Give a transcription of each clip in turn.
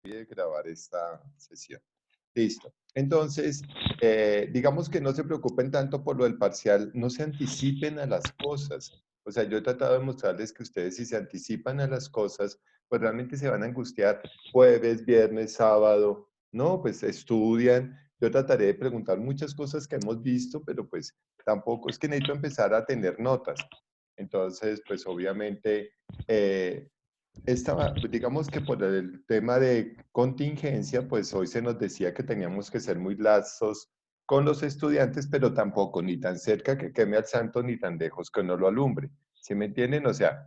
de grabar esta sesión. Listo. Entonces, digamos que no se preocupen tanto por lo del parcial, no se anticipen a las cosas. O sea, yo he tratado de mostrarles que ustedes si se anticipan a las cosas, pues realmente se van a angustiar jueves, viernes, sábado. No, pues estudian. Yo trataré de preguntar muchas cosas que hemos visto, pero pues tampoco es que necesito empezar a tener notas. Entonces, pues obviamente, digamos que por el tema de contingencia, pues hoy se nos decía que teníamos que ser muy lazos con los estudiantes, pero tampoco ni tan cerca que queme al santo, ni tan lejos que no lo alumbre. ¿Sí me entienden? O sea,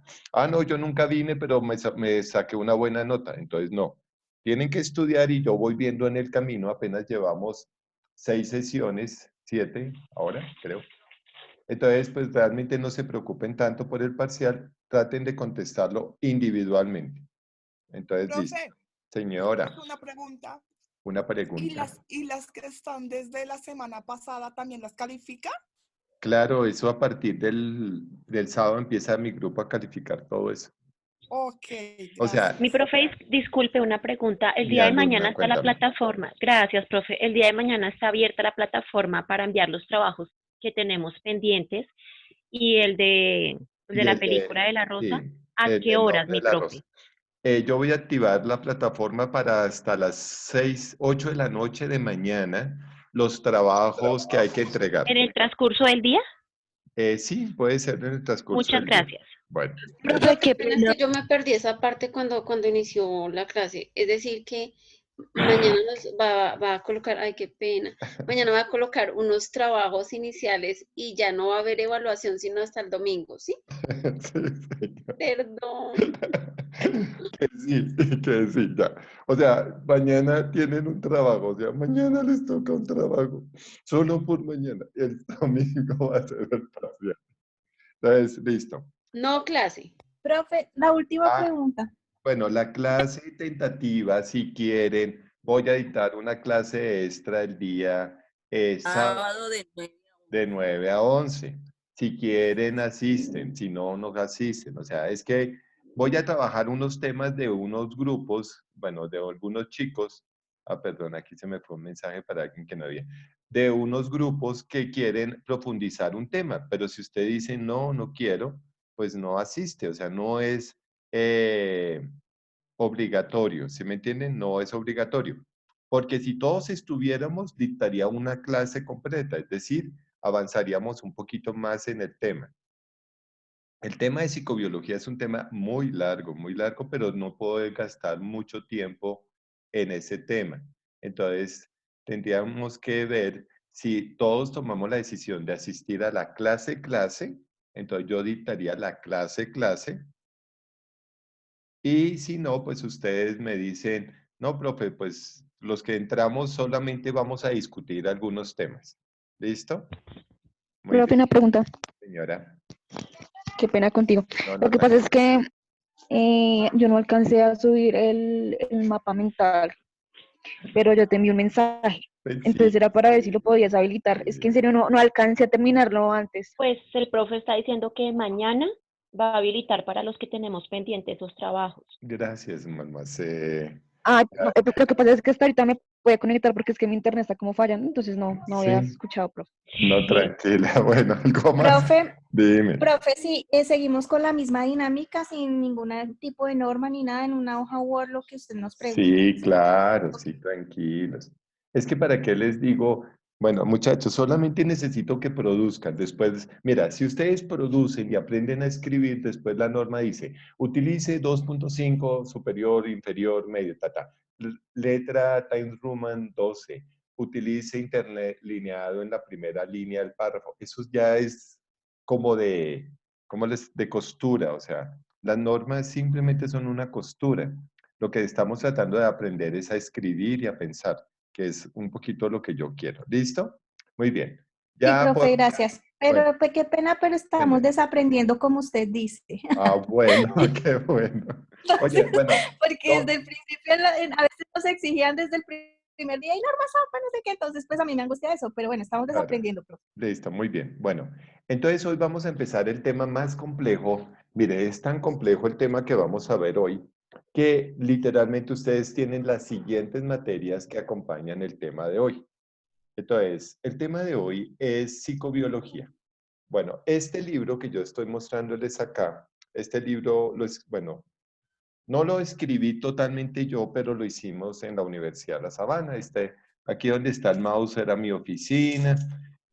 no, yo nunca vine, pero me saqué una buena nota. Entonces, no. Tienen que estudiar y yo voy viendo en el camino, apenas llevamos 6 sesiones, 7 ahora, creo. Entonces, pues realmente no se preocupen tanto por el parcial, traten de contestarlo individualmente. Entonces, listo. Profe, Señora, profe, una pregunta. una ¿Y pregunta. las que están desde la semana pasada también las califica? Claro, eso a partir del sábado empieza mi grupo a calificar todo eso. Ok, O sea, Mi gracias. profe, disculpe una pregunta. El mi día de alumna, mañana está la cuéntame. plataforma. Gracias, profe. El día de mañana está abierta la plataforma para enviar los trabajos que tenemos pendientes y el de Y la el película de la Rosa. sí, ¿A el qué del horas, nombre de mi la rosa. profe? Yo voy a activar la plataforma para hasta las 6, 8 de la noche de mañana, los trabajos que hay que entregar. ¿En el transcurso del día? Sí, puede ser en el transcurso Muchas del día. gracias. Bueno, Profe, qué pena es que yo me perdí esa parte cuando inició la clase. Es decir, que mañana nos va a colocar, ay, qué pena, mañana va a colocar unos trabajos iniciales y ya no va a haber evaluación sino hasta el domingo, ¿sí? sí, señor. Perdón. Que sí, ya. O sea, mañana tienen un trabajo, o sea, mañana les toca un trabajo, solo por mañana. El domingo va a ser el parcial. Entonces, listo. No clase. Profe, la última Ah, pregunta. bueno, la clase tentativa, si quieren, voy a dictar una clase extra el día sábado Sábado de 9 a de 11. 9 a 11. Si quieren, asisten, si no, no asisten. O sea, es que voy a trabajar unos temas de unos grupos, bueno, de algunos chicos. Perdón, aquí se me fue un mensaje para alguien que no había. De unos grupos que quieren profundizar un tema, pero si usted dice no, no quiero, pues no asiste. O sea, no es obligatorio, ¿sí me entienden? No es obligatorio. Porque si todos estuviéramos, dictaría una clase completa, es decir, avanzaríamos un poquito más en el tema. El tema de psicobiología es un tema muy largo, pero no puedo gastar mucho tiempo en ese tema. Entonces, tendríamos que ver si todos tomamos la decisión de asistir a la clase, entonces yo dictaría la clase, y si no, pues ustedes me dicen, no, profe, pues los que entramos solamente vamos a discutir algunos temas. ¿Listo? Muy Profe, bien, una pregunta. señora. Qué pena contigo. No, Lo no, que pasa es tranquila. que yo no alcancé a subir el mapa mental, pero yo te envié un mensaje. Pues sí, Entonces era para ver si lo podías habilitar. Es que en serio no alcancé a terminarlo antes. Pues el profe está diciendo que mañana va a habilitar para los que tenemos pendientes esos trabajos. gracias, mamá. No, lo que pasa es que hasta ahorita me voy a conectar porque es que mi internet está como fallando, entonces no había Sí, escuchado, profe. no, tranquila. Bueno, ¿algo más? Profe, Dime. profe, sí, seguimos con la misma dinámica, sin ningún tipo de norma ni nada, en una hoja Word lo que usted nos pregunte, Sí, ¿sí? claro, Ok. sí, tranquilos. Es que para qué les digo, bueno, muchachos, solamente necesito que produzcan. Después, mira, si ustedes producen y aprenden a escribir, después la norma dice, utilice 2.5 superior, inferior, medio, Letra Times Roman 12. Utilice internet lineado en la primera línea del párrafo. Eso ya es como de costura, o sea, las normas simplemente son una costura. Lo que estamos tratando de aprender es a escribir y a pensar, que es un poquito lo que yo quiero. ¿Listo? Muy bien. Sí, Ya profe, por... gracias. Bueno, Pero pues, qué pena, pero estamos cuénteme. desaprendiendo como usted dice. Bueno, qué bueno. Entonces, Oye, bueno, porque desde no, el principio a veces nos exigían desde el primer día y normas son, pues, no sé qué, entonces pues a mí me angustia eso, pero bueno, estamos claro. desaprendiendo, profe. Listo, muy bien. Bueno, entonces hoy vamos a empezar el tema más complejo. Mire, es tan complejo el tema que vamos a ver hoy que literalmente ustedes tienen las siguientes materias que acompañan el tema de hoy. Entonces, el tema de hoy es psicobiología. Bueno, este libro que yo estoy mostrándoles acá, este libro, bueno, no lo escribí totalmente yo, pero lo hicimos en la Universidad de La Sabana. Aquí donde está el mouse era mi oficina.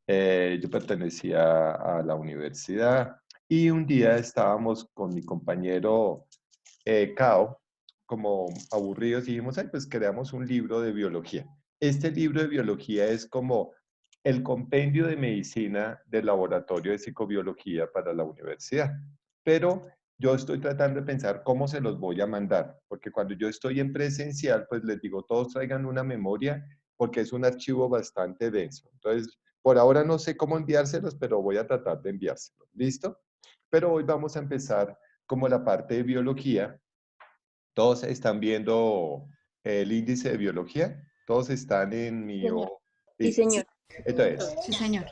Yo pertenecía a la universidad. Y un día estábamos con mi compañero Cao, como aburridos, y dijimos, ay, pues creamos un libro de biología. Este libro de biología es como el compendio de medicina del laboratorio de psicobiología para la universidad. Pero yo estoy tratando de pensar cómo se los voy a mandar, porque cuando yo estoy en presencial, pues les digo, todos traigan una memoria, porque es un archivo bastante denso. Entonces, por ahora no sé cómo enviárselos, pero voy a tratar de enviárselos. ¿Listo? Pero hoy vamos a empezar como la parte de biología. Todos están viendo el índice de biología. Todos están en mi... Señor. Sí, Listo. señor. Entonces, Sí, señor.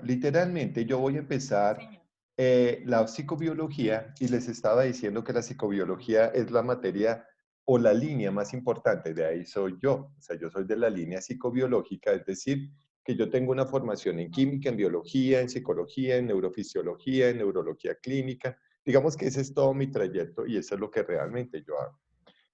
literalmente yo voy a empezar la psicobiología y les estaba diciendo que la psicobiología es la materia o la línea más importante, de ahí soy yo. O sea, yo soy de la línea psicobiológica, es decir, que yo tengo una formación en química, en biología, en psicología, en neurofisiología, en neurología clínica. Digamos que ese es todo mi trayecto y eso es lo que realmente yo hago.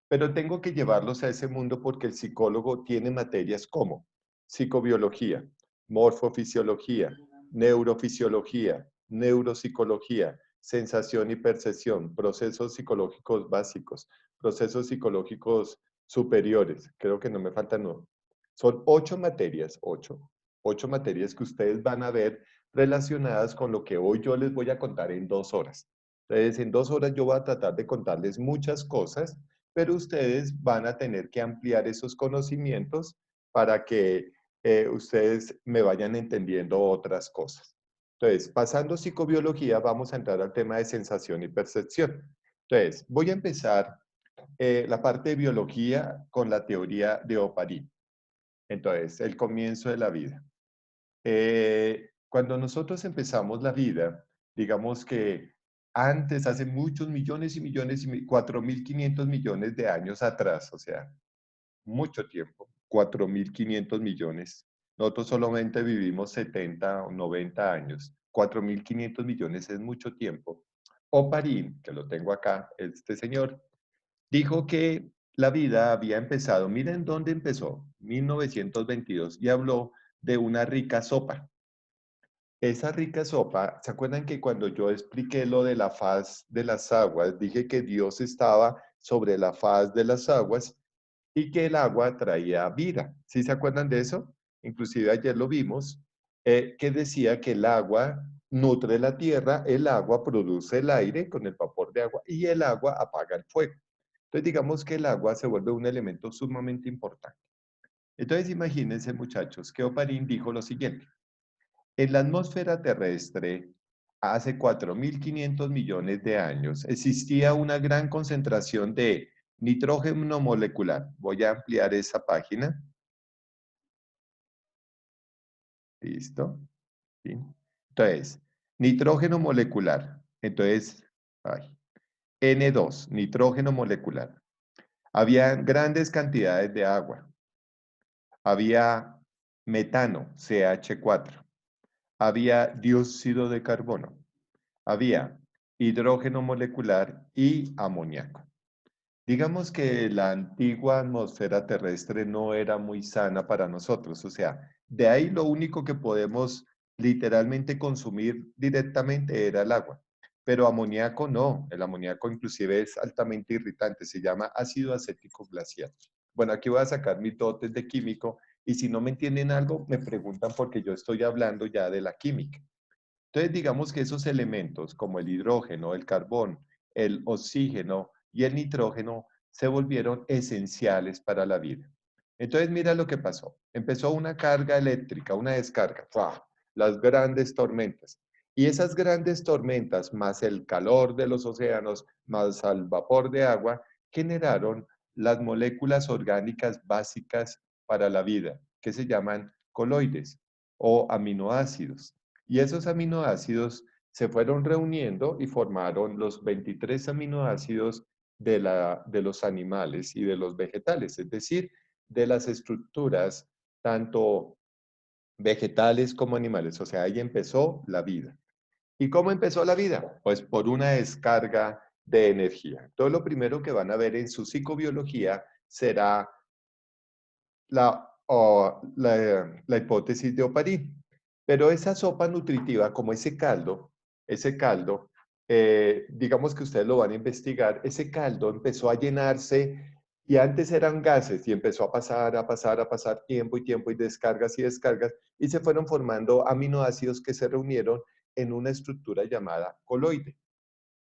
Pero tengo que llevarlos a ese mundo porque el psicólogo tiene materias como psicobiología, morfofisiología, neurofisiología, neuropsicología, sensación y percepción, procesos psicológicos básicos, procesos psicológicos superiores. Creo que no me faltan uno. Son 8 materias, 8 materias que ustedes van a ver relacionadas con lo que hoy yo les voy a contar en 2 horas. Entonces, en 2 horas yo voy a tratar de contarles muchas cosas, pero ustedes van a tener que ampliar esos conocimientos para que ustedes me vayan entendiendo otras cosas. Entonces, pasando psicobiología, vamos a entrar al tema de sensación y percepción. Entonces, voy a empezar la parte de biología con la teoría de Oparin. Entonces, el comienzo de la vida. Cuando nosotros empezamos la vida, digamos que antes, hace muchos millones y millones, 4.500 millones de años atrás, o sea, mucho tiempo, 4.500 millones. Nosotros solamente vivimos 70 o 90 años. 4.500 millones es mucho tiempo. Oparin, que lo tengo acá, este señor, dijo que la vida había empezado, miren dónde empezó, 1922, y habló de una rica sopa. Esa rica sopa, ¿se acuerdan que cuando yo expliqué lo de la faz de las aguas, dije que Dios estaba sobre la faz de las aguas y que el agua traía vida? ¿Sí se acuerdan de eso? Inclusive ayer lo vimos, que decía que el agua nutre la tierra, el agua produce el aire con el vapor de agua y el agua apaga el fuego. Entonces digamos que el agua se vuelve un elemento sumamente importante. Entonces imagínense, muchachos, que Oparin dijo lo siguiente: en la atmósfera terrestre, hace 4.500 millones de años, existía una gran concentración de nitrógeno molecular. Voy a ampliar esa página. ¿Listo? ¿Sí? Entonces, nitrógeno molecular. Entonces, N2, nitrógeno molecular. Había grandes cantidades de agua. Había metano, CH4. Había dióxido de carbono. Había hidrógeno molecular y amoníaco. Digamos que la antigua atmósfera terrestre no era muy sana para nosotros, o sea, de ahí lo único que podemos literalmente consumir directamente era el agua. Pero amoníaco no, el amoníaco inclusive es altamente irritante, se llama ácido acético glacial. Bueno, aquí voy a sacar mis dotes de químico y si no me entienden algo, me preguntan porque yo estoy hablando ya de la química. Entonces, digamos que esos elementos como el hidrógeno, el carbón, el oxígeno y el nitrógeno se volvieron esenciales para la vida. Entonces, mira lo que pasó. Empezó una carga eléctrica, una descarga, ¡fua! Las grandes tormentas. Y esas grandes tormentas, más el calor de los océanos, más el vapor de agua, generaron las moléculas orgánicas básicas para la vida, que se llaman coloides o aminoácidos. Y esos aminoácidos se fueron reuniendo y formaron los 23 aminoácidos de los animales y de los vegetales, es decir, de las estructuras tanto vegetales como animales. O sea, ahí empezó la vida. ¿Y cómo empezó la vida? Pues por una descarga de energía. Entonces, lo primero que van a ver en su psicobiología será la hipótesis de Oparín. Pero esa sopa nutritiva, como ese caldo, digamos que ustedes lo van a investigar, ese caldo empezó a llenarse y antes eran gases y empezó a pasar tiempo y tiempo y descargas y se fueron formando aminoácidos que se reunieron en una estructura llamada coloide.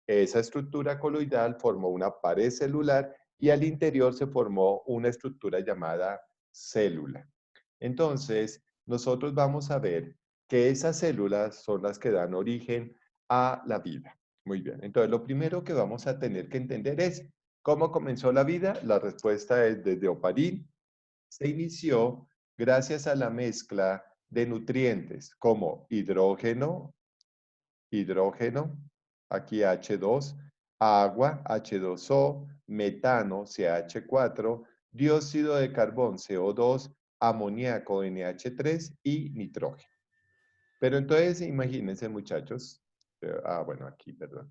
Esa estructura coloidal formó una pared celular y al interior se formó una estructura llamada célula. Entonces, nosotros vamos a ver que esas células son las que dan origen a la vida. Muy bien, entonces lo primero que vamos a tener que entender es cómo comenzó la vida. La respuesta es desde Oparín. Se inició gracias a la mezcla de nutrientes como hidrógeno, aquí H2, agua, H2O, metano, CH4, dióxido de carbón, CO2, amoníaco, NH3 y nitrógeno. Pero entonces, imagínense, muchachos, bueno, aquí, perdón.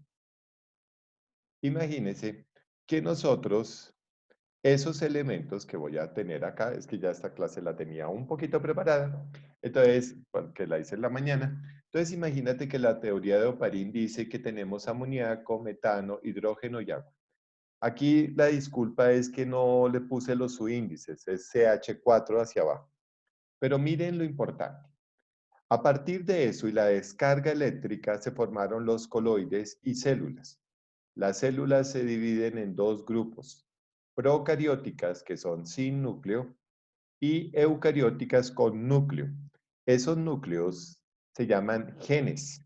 Imagínense que nosotros, esos elementos que voy a tener acá, es que ya esta clase la tenía un poquito preparada, entonces, porque la hice en la mañana. Entonces, imagínate que la teoría de Oparín dice que tenemos amoníaco, metano, hidrógeno y agua. Aquí la disculpa es que no le puse los subíndices, es CH4 hacia abajo. Pero miren lo importante. A partir de eso y la descarga eléctrica se formaron los coloides y células. Las células se dividen en dos grupos, procarióticas, que son sin núcleo, y eucarióticas con núcleo. Esos núcleos se llaman genes.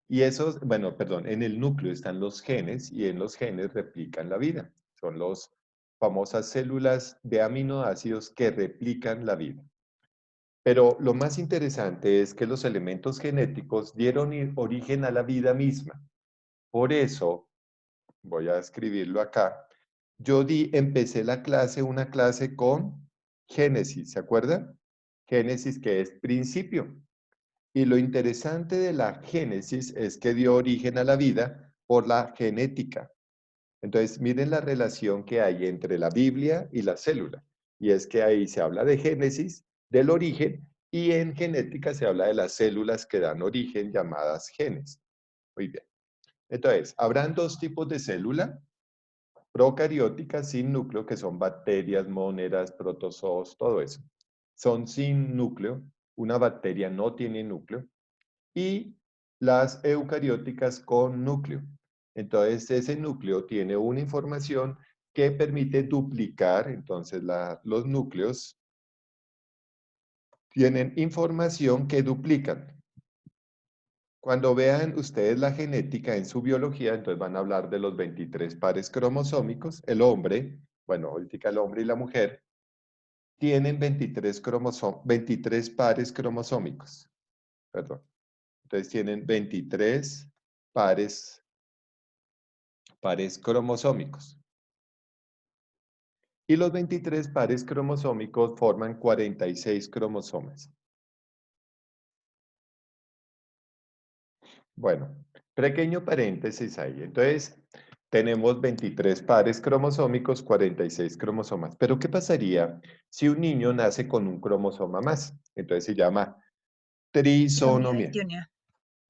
Y esos, bueno, perdón, en el núcleo están los genes y en los genes replican la vida. Son las famosas células de aminoácidos que replican la vida. Pero lo más interesante es que los elementos genéticos dieron origen a la vida misma. Por eso, voy a escribirlo acá, empecé una clase con Génesis, ¿se acuerdan? Génesis, que es principio. Y lo interesante de la Génesis es que dio origen a la vida por la genética. Entonces, miren la relación que hay entre la Biblia y la célula. Y es que ahí se habla de Génesis, del origen, y en genética se habla de las células que dan origen, llamadas genes. Muy bien. Entonces, habrán dos tipos de célula, procarióticas sin núcleo, que son bacterias, mónedas, protozoos, todo eso. Son sin núcleo. Una bacteria no tiene núcleo. Y las eucarióticas con núcleo. Entonces, ese núcleo tiene una información que permite duplicar. Entonces, los núcleos tienen información que duplican. Cuando vean ustedes la genética en su biología, entonces van a hablar de los 23 pares cromosómicos. El hombre, bueno, ahorita el hombre y la mujer, tienen 23 pares cromosómicos. Perdón. Entonces tienen 23 pares cromosómicos. Y los 23 pares cromosómicos forman 46 cromosomas. Bueno, pequeño paréntesis ahí. Entonces, tenemos 23 pares cromosómicos, 46 cromosomas. Pero, ¿qué pasaría si un niño nace con un cromosoma más? Entonces se llama trisonomía. 21.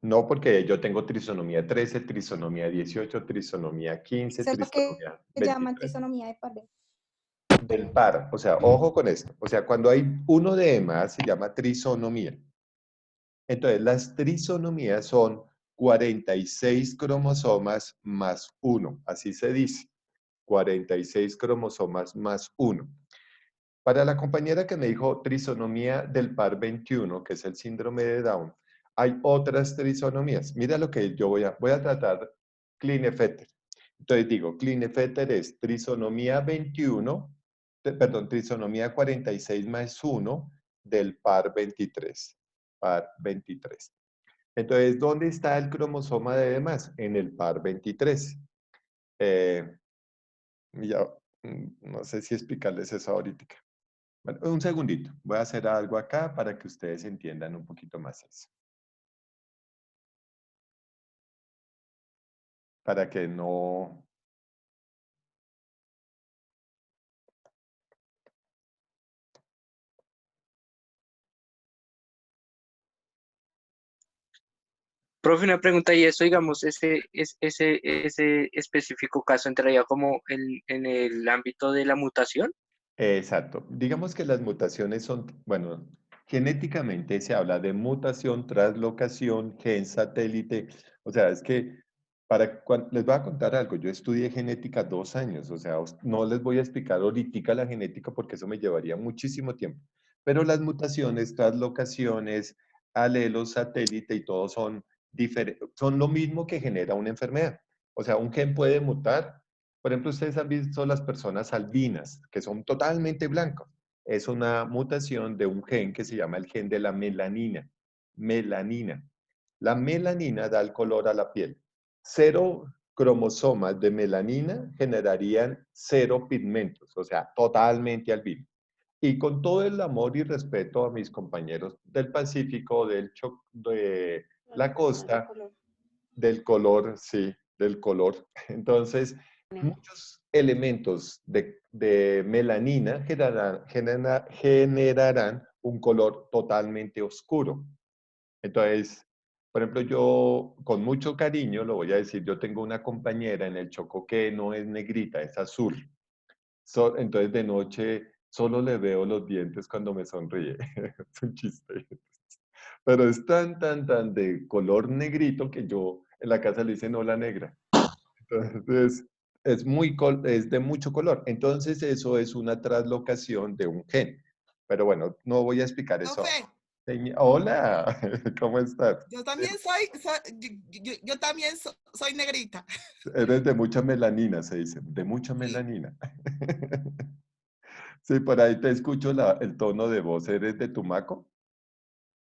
No, porque yo tengo trisonomía 13, trisonomía 18, trisonomía 15, Eso es lo que trisonomía llaman 23. trisonomía de Pardo. Del par. O sea, ojo con esto. O sea, cuando hay uno de más, se llama trisonomía. Entonces, las trisonomías son 46 cromosomas más 1. Así se dice. 46 cromosomas más 1. Para la compañera que me dijo trisonomía del par 21, que es el síndrome de Down, hay otras trisonomías. Mira lo que yo voy a tratar Klinefelter. Entonces digo, Klinefelter es trisonomía 21, perdón, trisonomía 46 más 1 del par 23. Par 23. Entonces, ¿dónde está el cromosoma de demás? En el par 23. Ya, no sé si explicarles eso ahorita. Bueno, un segundito. Voy a hacer algo acá para que ustedes entiendan un poquito más eso. Para que no... Profe, una pregunta, y eso, digamos, ese específico caso entraría como en el ámbito de la mutación. Exacto. Digamos que las mutaciones son, bueno, genéticamente se habla de mutación, translocación, gen satélite. O sea, es que les voy a contar algo. Yo estudié genética 2 años, o sea, no les voy a explicar ahorita la genética porque eso me llevaría muchísimo tiempo. Pero las mutaciones, translocaciones, alelos, satélite y todo son son lo mismo que genera una enfermedad. O sea, un gen puede mutar. Por ejemplo, ustedes han visto las personas albinas, que son totalmente blancos. Es una mutación de un gen que se llama el gen de la melanina. Melanina. La melanina da el color a la piel. 0 cromosomas de melanina generarían 0 pigmentos, o sea, totalmente albino. Y con todo el amor y respeto a mis compañeros del Pacífico, de la costa, del color, sí, del color. Entonces, muchos elementos de melanina generarán un color totalmente oscuro. Entonces, por ejemplo, yo con mucho cariño lo voy a decir, yo tengo una compañera en el Chocó que no es negrita, es azul. Entonces de noche solo le veo los dientes cuando me sonríe. Es un chiste. Pero es tan de color negrito que yo en la casa le dicen hola negra. Entonces, es de mucho color. Entonces, eso es una translocación de un gen. Pero bueno, no voy a explicar eso. Profe, Hola, ¿cómo estás? yo también yo también soy negrita. Eres de mucha melanina, se dice, de mucha Sí, melanina. Sí, por ahí te escucho el tono de voz. ¿Eres de Tumaco?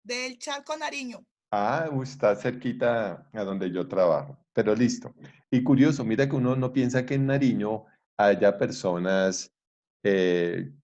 del Charco Nariño. Ah, está cerquita a donde yo trabajo, pero listo. Y curioso, mira que uno no piensa que en Nariño haya personas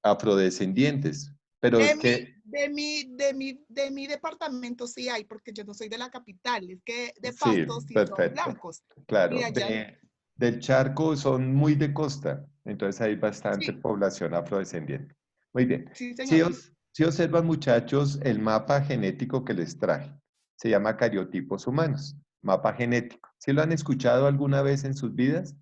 afrodescendientes, pero es que De mi departamento sí hay, porque yo no soy de la capital, es que de sí, Pasto sí son perfecto. blancos. Y Claro, allá del Charco son muy de costa, entonces hay bastante sí, población afrodescendiente. Muy bien. sí, Si, señor. si observan, muchachos, el mapa genético que les traje se llama cariotipos humanos, mapa genético. ¿Sí lo han escuchado alguna vez en sus vidas?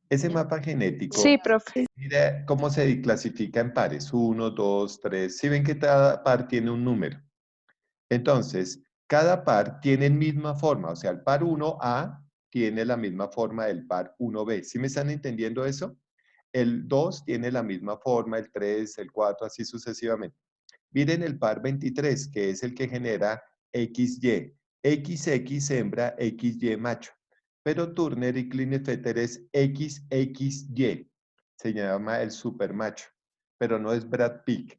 Ese mapa Sí, genético, profe. mira cómo se clasifica en pares, 1, 2, 3. Si ven que cada par tiene un número. Entonces, cada par tiene misma forma, o sea, el par 1A tiene la misma forma del par 1B. ¿Sí me están entendiendo eso? El 2 tiene la misma forma, el 3, el 4, así sucesivamente. Miren el par 23, que es el que genera XY. XX hembra, XY macho. Pero Turner y Klinefelter es XXY. Se llama el supermacho. Pero no es Brad Pitt.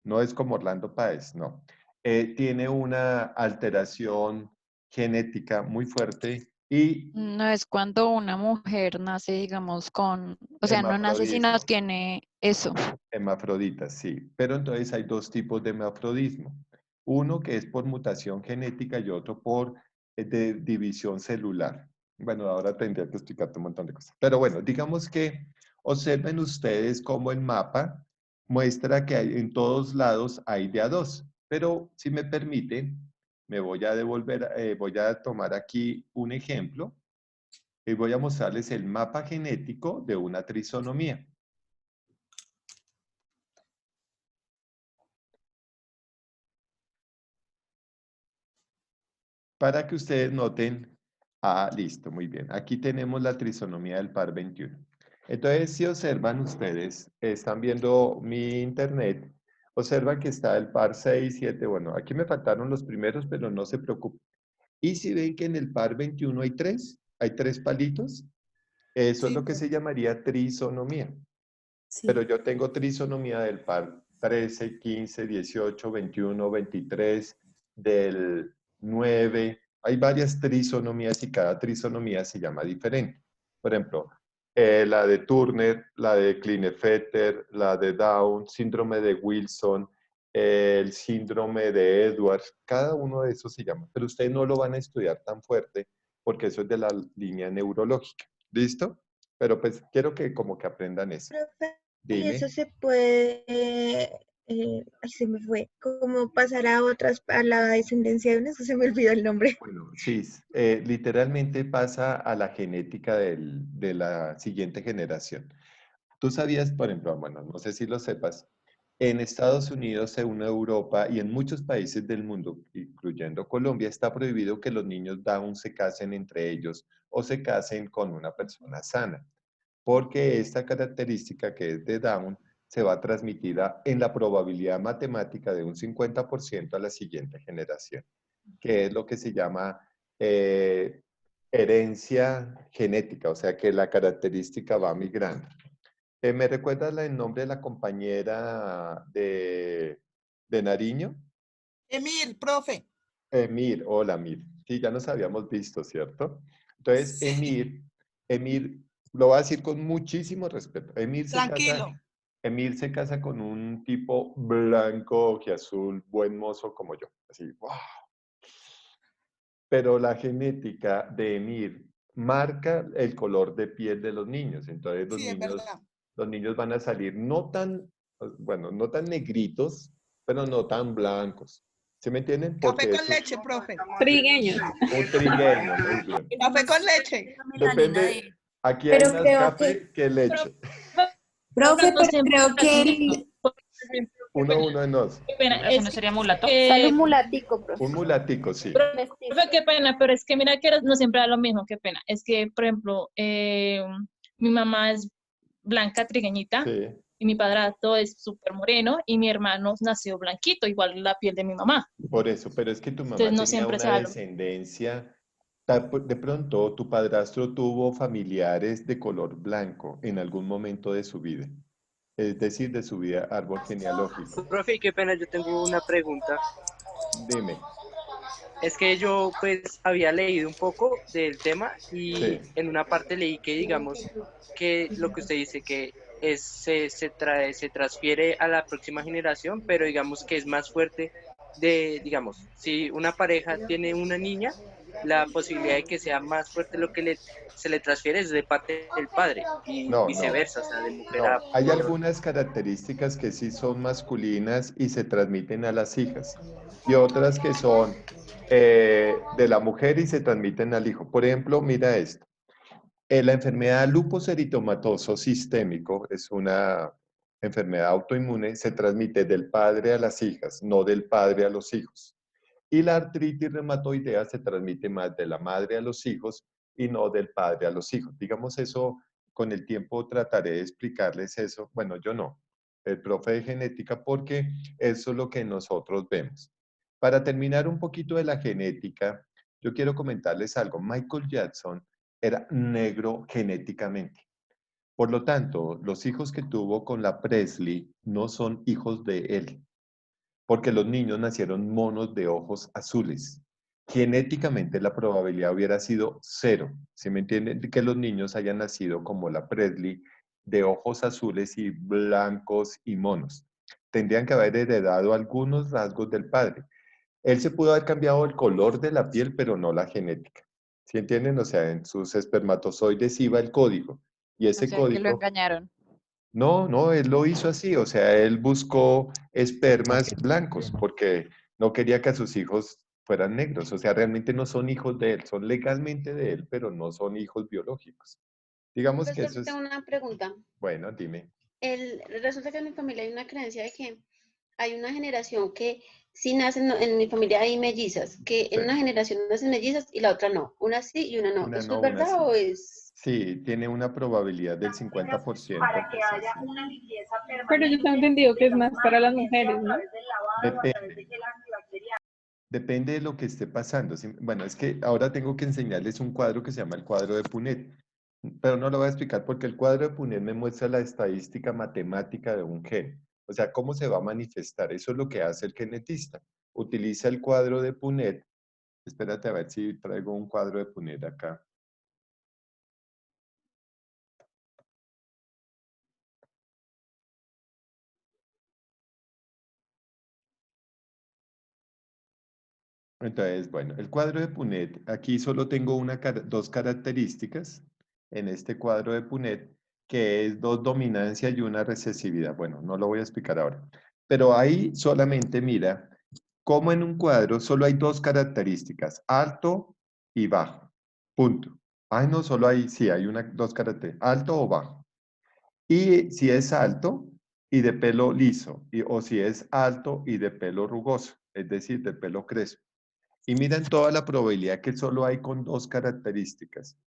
No es como Orlando Páez, no. Tiene una alteración genética muy fuerte y No es cuando una mujer nace, digamos, o sea, no nace sino hermafrodismo. tiene eso. Hermafroditas, sí. Pero entonces hay dos tipos de hermafrodismo. Uno que es por mutación genética y otro por de división celular. Bueno, ahora tendría que explicarte un montón de cosas. Pero bueno, digamos que observen ustedes cómo el mapa muestra que en todos lados hay de a dos. Pero si me permite, me voy a devolver, voy a tomar aquí un ejemplo y voy a mostrarles el mapa genético de una trisonomía. Para que ustedes noten, listo, muy bien. Aquí tenemos la trisonomía del par 21. Entonces, si observan ustedes, están viendo mi internet, observan que está el par 6, 7, bueno, aquí me faltaron los primeros, pero no se preocupen. Y si ven que en el par 21 hay tres palitos, eso es Sí, lo que se llamaría trisonomía. Pero sí. yo tengo trisonomía del par 13, 15, 18, 21, 23, del 9. Hay varias trisonomías y cada trisonomía se llama diferente. Por ejemplo, la de Turner, la de Klinefelter, la de Down, síndrome de Wilson, el síndrome de Edwards, cada uno de esos se llama, pero ustedes no lo van a estudiar tan fuerte porque eso es de la línea neurológica. ¿Listo? Pero pues quiero que como que aprendan eso. Profe, y eso Dime. se puede, ay, se me fue, como pasar a otras, a la descendencia de uno, eso se me olvidó el nombre. Bueno, sí, literalmente pasa a la genética de la siguiente generación. Tú sabías, por ejemplo, bueno, no sé si lo sepas, en Estados Unidos, en Europa y en muchos países del mundo, incluyendo Colombia, está prohibido que los niños Down se casen entre ellos o se casen con una persona sana, porque esta característica que es de Down se va transmitida en la probabilidad matemática de un 50% a la siguiente generación, que es lo que se llama eh, herencia genética, o sea que la característica va migrando. ¿Me recuerdas el nombre de la compañera de Nariño? Emir, profe. Emir, hola Emir. Sí, ya nos habíamos visto, ¿cierto? Entonces, Sí, Emir, lo voy a decir con muchísimo respeto. tranquilo. Emir se casa con un tipo blanco, azul, buen mozo como yo. Así, ¡wow! Pero la genética de Emir marca el color de piel de los niños. Entonces Sí, es verdad. los niños van a salir no tan, bueno, no tan negritos, pero no tan blancos. ¿Sí me entienden? Café Porque con eso, leche, profe. Trigueños. un trigueño, muy bien. Café con leche. Depende, aquí hay Pero más creo que, café que leche. profe, No pero siempre creo que el, por ejemplo, Uno en dos. qué pena, ¿Eso no sería mulato? Sale un mulatico, profe. Un mulatico, sí. profe, qué pena, pero es que mira que no siempre da lo mismo, qué pena. Es que, por ejemplo, mi mamá es blanca, trigueñita, Sí. y mi padrastro es súper moreno, y mi hermano nació blanquito, igual la piel de mi mamá. Por eso, pero es que tu Entonces mamá no tenía siempre se una da lo mismo. descendencia, de pronto tu padrastro tuvo familiares de color blanco en algún momento de su vida, es decir, de su vida árbol genealógico. Profe, qué pena, yo tengo una pregunta. Dime, Es que yo pues había leído un poco del tema y sí, en una parte leí que digamos que lo que usted dice que se transfiere a la próxima generación, pero digamos que es más fuerte digamos, si una pareja tiene una niña, la posibilidad de que sea más fuerte lo que se le transfiere es de parte del padre y no, no, viceversa, o sea, de mujer no. a Hay varón. algunas características que sí son masculinas y se transmiten a las hijas y otras que son de la mujer y se transmiten al hijo. Por ejemplo, mira esto. La enfermedad lupus eritematoso sistémico es una enfermedad autoinmune, se transmite del padre a las hijas, no del padre a los hijos. Y la artritis reumatoidea se transmite más de la madre a los hijos y no del padre a los hijos. Digamos eso, con el tiempo trataré de explicarles eso. Bueno, yo no, el profe de genética, porque eso es lo que nosotros vemos. Para terminar un poquito de la genética, yo quiero comentarles algo. Michael Jackson era negro genéticamente. Por lo tanto, los hijos que tuvo con la Presley no son hijos de él, porque los niños nacieron monos de ojos azules. Genéticamente la probabilidad hubiera sido cero, ¿sí me entienden? Que los niños hayan nacido como la Presley, de ojos azules y blancos y monos. Tendrían que haber heredado algunos rasgos del padre. Él se pudo haber cambiado el color de la piel, pero no la genética. ¿Sí entienden? O sea, en sus espermatozoides iba el código. Y O ese sea que lo código, engañaron. no, no, él lo hizo así. O sea, él buscó espermas blancos porque no quería que a sus hijos fueran negros. O sea, realmente no son hijos de él, son legalmente de él, pero no son hijos biológicos. Digamos que Profesor, eso tengo es, una pregunta. bueno, dime. Resulta que en mi familia hay una creencia de que hay una generación que sí nacen, en mi familia hay mellizas, que Sí. en una generación nacen mellizas y la otra no. Una sí y una no. Una ¿Eso no, es una verdad sí. o es...? Sí, tiene una probabilidad del 50% que sea así. Pero yo tengo entendido que es más para las mujeres, ¿no? Depende. Depende de lo que esté pasando. Bueno, es que ahora tengo que enseñarles un cuadro que se llama el cuadro de Punet, pero no lo voy a explicar porque el cuadro de Punet me muestra la estadística matemática de un gen. O sea, cómo se va a manifestar. Eso es lo que hace el genetista. Utiliza el cuadro de Punet. Espérate a ver si traigo un cuadro de Punet acá. Entonces, bueno, el cuadro de Punet, aquí solo tengo dos características en este cuadro de Punet, que es dos dominancia y una recesividad. Bueno, no lo voy a explicar ahora. Pero ahí solamente mira cómo en un cuadro solo hay dos características, alto y bajo. Punto. Ay, no, solo hay, sí, hay dos características, alto o bajo. Y si es alto y de pelo liso, o si es alto y de pelo rugoso, es decir, de pelo crespo. Y miren toda la probabilidad que solo hay con dos características,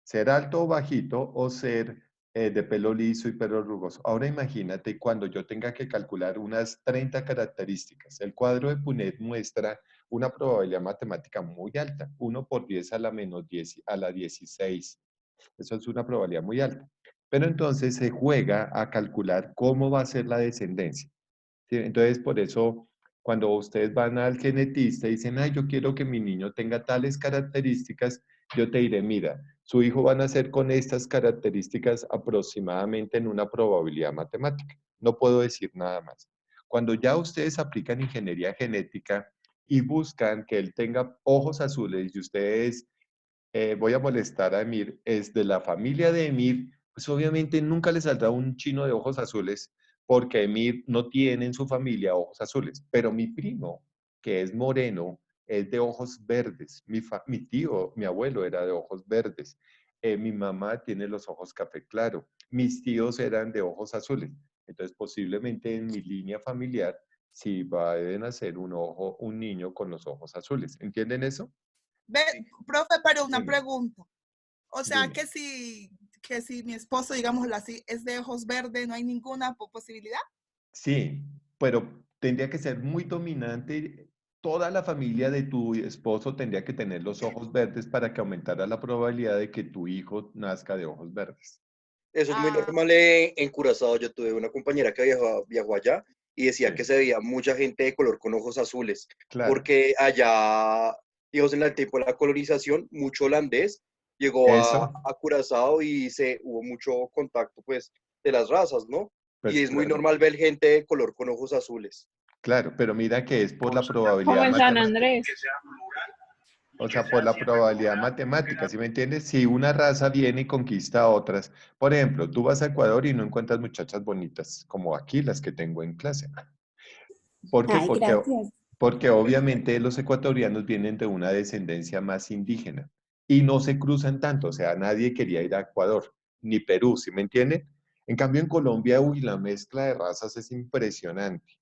ser alto o bajito o ser de pelo liso y pelo rugoso. Ahora imagínate cuando yo tenga que calcular unas 30 características. El cuadro de Punet muestra una probabilidad matemática muy alta, 1 por 10 a la menos 10 a la 16. Eso es una probabilidad muy alta. Pero entonces se juega a calcular cómo va a ser la descendencia. ¿Sí? Entonces, por eso, cuando ustedes van al genetista y dicen, ay, yo quiero que mi niño tenga tales características, yo te diré, mira, su hijo va a nacer con estas características aproximadamente en una probabilidad matemática. No puedo decir nada más. Cuando ya ustedes aplican ingeniería genética y buscan que él tenga ojos azules y ustedes voy a molestar a Emir, es de la familia de Emir, pues obviamente nunca le saldrá un chino de ojos azules porque Emir no tiene en su familia ojos azules, pero mi primo, que es moreno, es de ojos verdes. Mi tío, mi abuelo era de ojos verdes. Mi mamá tiene los ojos café claro. Mis tíos eran de ojos azules. Entonces, posiblemente en mi línea familiar sí va a nacer un niño con los ojos azules. ¿Entienden eso? Ve, profe, pero una Dime, pregunta. O sea, dime. que si mi esposo, digámoslo así, es de ojos verdes, no hay ninguna posibilidad. Sí, pero tendría que ser muy dominante. Toda la familia de tu esposo tendría que tener los ojos verdes para que aumentara la probabilidad de que tu hijo nazca de ojos verdes. Eso es muy Ah, normal en Curazao. Yo tuve una compañera que viajó allá y decía que Sí, se veía mucha gente de color con ojos azules, claro. porque allá, digamos, en el tiempo de la colonización, mucho holandés llegó Eso, a Curazao y hubo mucho contacto, pues, de las razas, ¿no? Y pues es muy claro, normal ver gente de color con ojos azules. claro, pero mira que es por la Como probabilidad en San matemática. Andrés. O sea, por la probabilidad matemática, ¿sí me entiendes? Si una raza viene y conquista a otras, por ejemplo, tú vas a Ecuador y no encuentras muchachas bonitas como aquí las que tengo en clase. ¿Por qué? Ay, gracias. Porque obviamente los ecuatorianos vienen de una descendencia más indígena y no se cruzan tanto, o sea, nadie quería ir a Ecuador, ni Perú, ¿sí me entienden? En cambio, en Colombia, uy, la mezcla de razas es impresionante.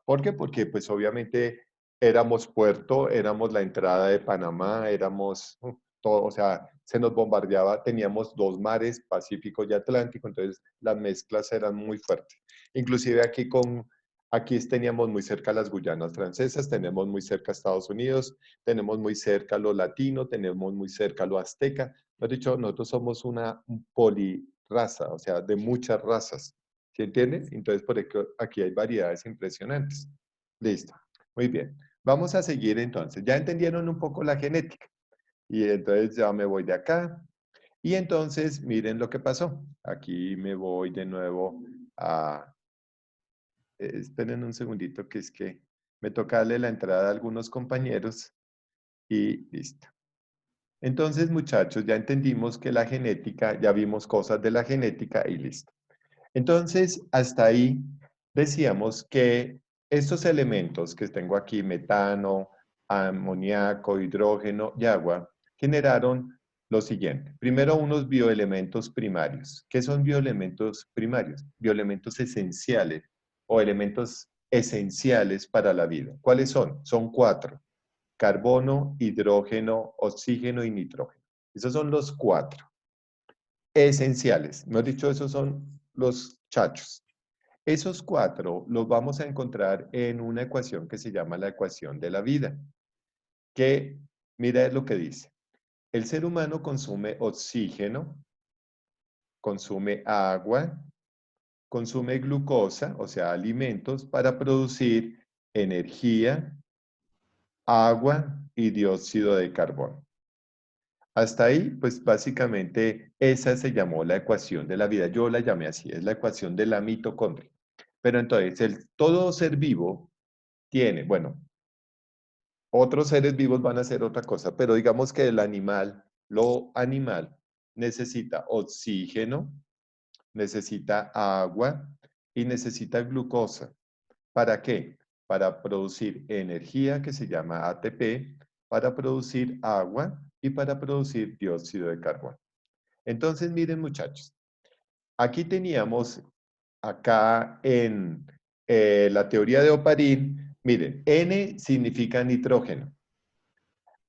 ¿Por qué? Porque pues obviamente éramos puerto, éramos la entrada de Panamá, éramos todo, o sea, se nos bombardeaba, teníamos dos mares, Pacífico y Atlántico, entonces las mezclas eran muy fuertes. Inclusive aquí teníamos muy cerca las Guyanas francesas, tenemos muy cerca Estados Unidos, tenemos muy cerca lo latino, tenemos muy cerca lo azteca. Lo dicho, nosotros somos una polirraza, o sea, de muchas razas. ¿Sí entienden? Entonces, por eso aquí hay variedades impresionantes. Listo. Muy bien. Vamos a seguir entonces. Ya entendieron un poco la genética. Y entonces ya me voy de acá. Y entonces, miren lo que pasó. Aquí me voy de nuevo a... esperen un segundito, que es que me toca darle la entrada a algunos compañeros y listo. Entonces, muchachos, ya entendimos que la genética, ya vimos cosas de la genética y listo. Entonces, hasta ahí decíamos que estos elementos que tengo aquí, metano, amoníaco, hidrógeno y agua, generaron lo siguiente. Primero, unos bioelementos primarios. ¿Qué son bioelementos primarios? Bioelementos esenciales o elementos esenciales para la vida. ¿Cuáles son? Son 4. Carbono, hidrógeno, oxígeno y nitrógeno. Esos son los 4 esenciales. No he dicho, esos son los chachos. Esos 4 los vamos a encontrar en una ecuación que se llama la ecuación de la vida, que mira lo que dice. El ser humano consume oxígeno, consume agua, consume glucosa, o sea, alimentos, para producir energía, agua y dióxido de carbono. Hasta ahí, pues básicamente esa se llamó la ecuación de la vida. Yo la llamé así, es la ecuación de la mitocondria. Pero entonces, todo ser vivo tiene, bueno, Otros seres vivos van a hacer otra cosa, pero digamos que el animal, lo animal, necesita oxígeno, necesita agua y necesita glucosa. ¿Para qué? Para producir energía que se llama ATP, para producir agua y para producir dióxido de carbono. Entonces, miren muchachos, aquí teníamos acá en la teoría de Oparin, miren, N significa nitrógeno,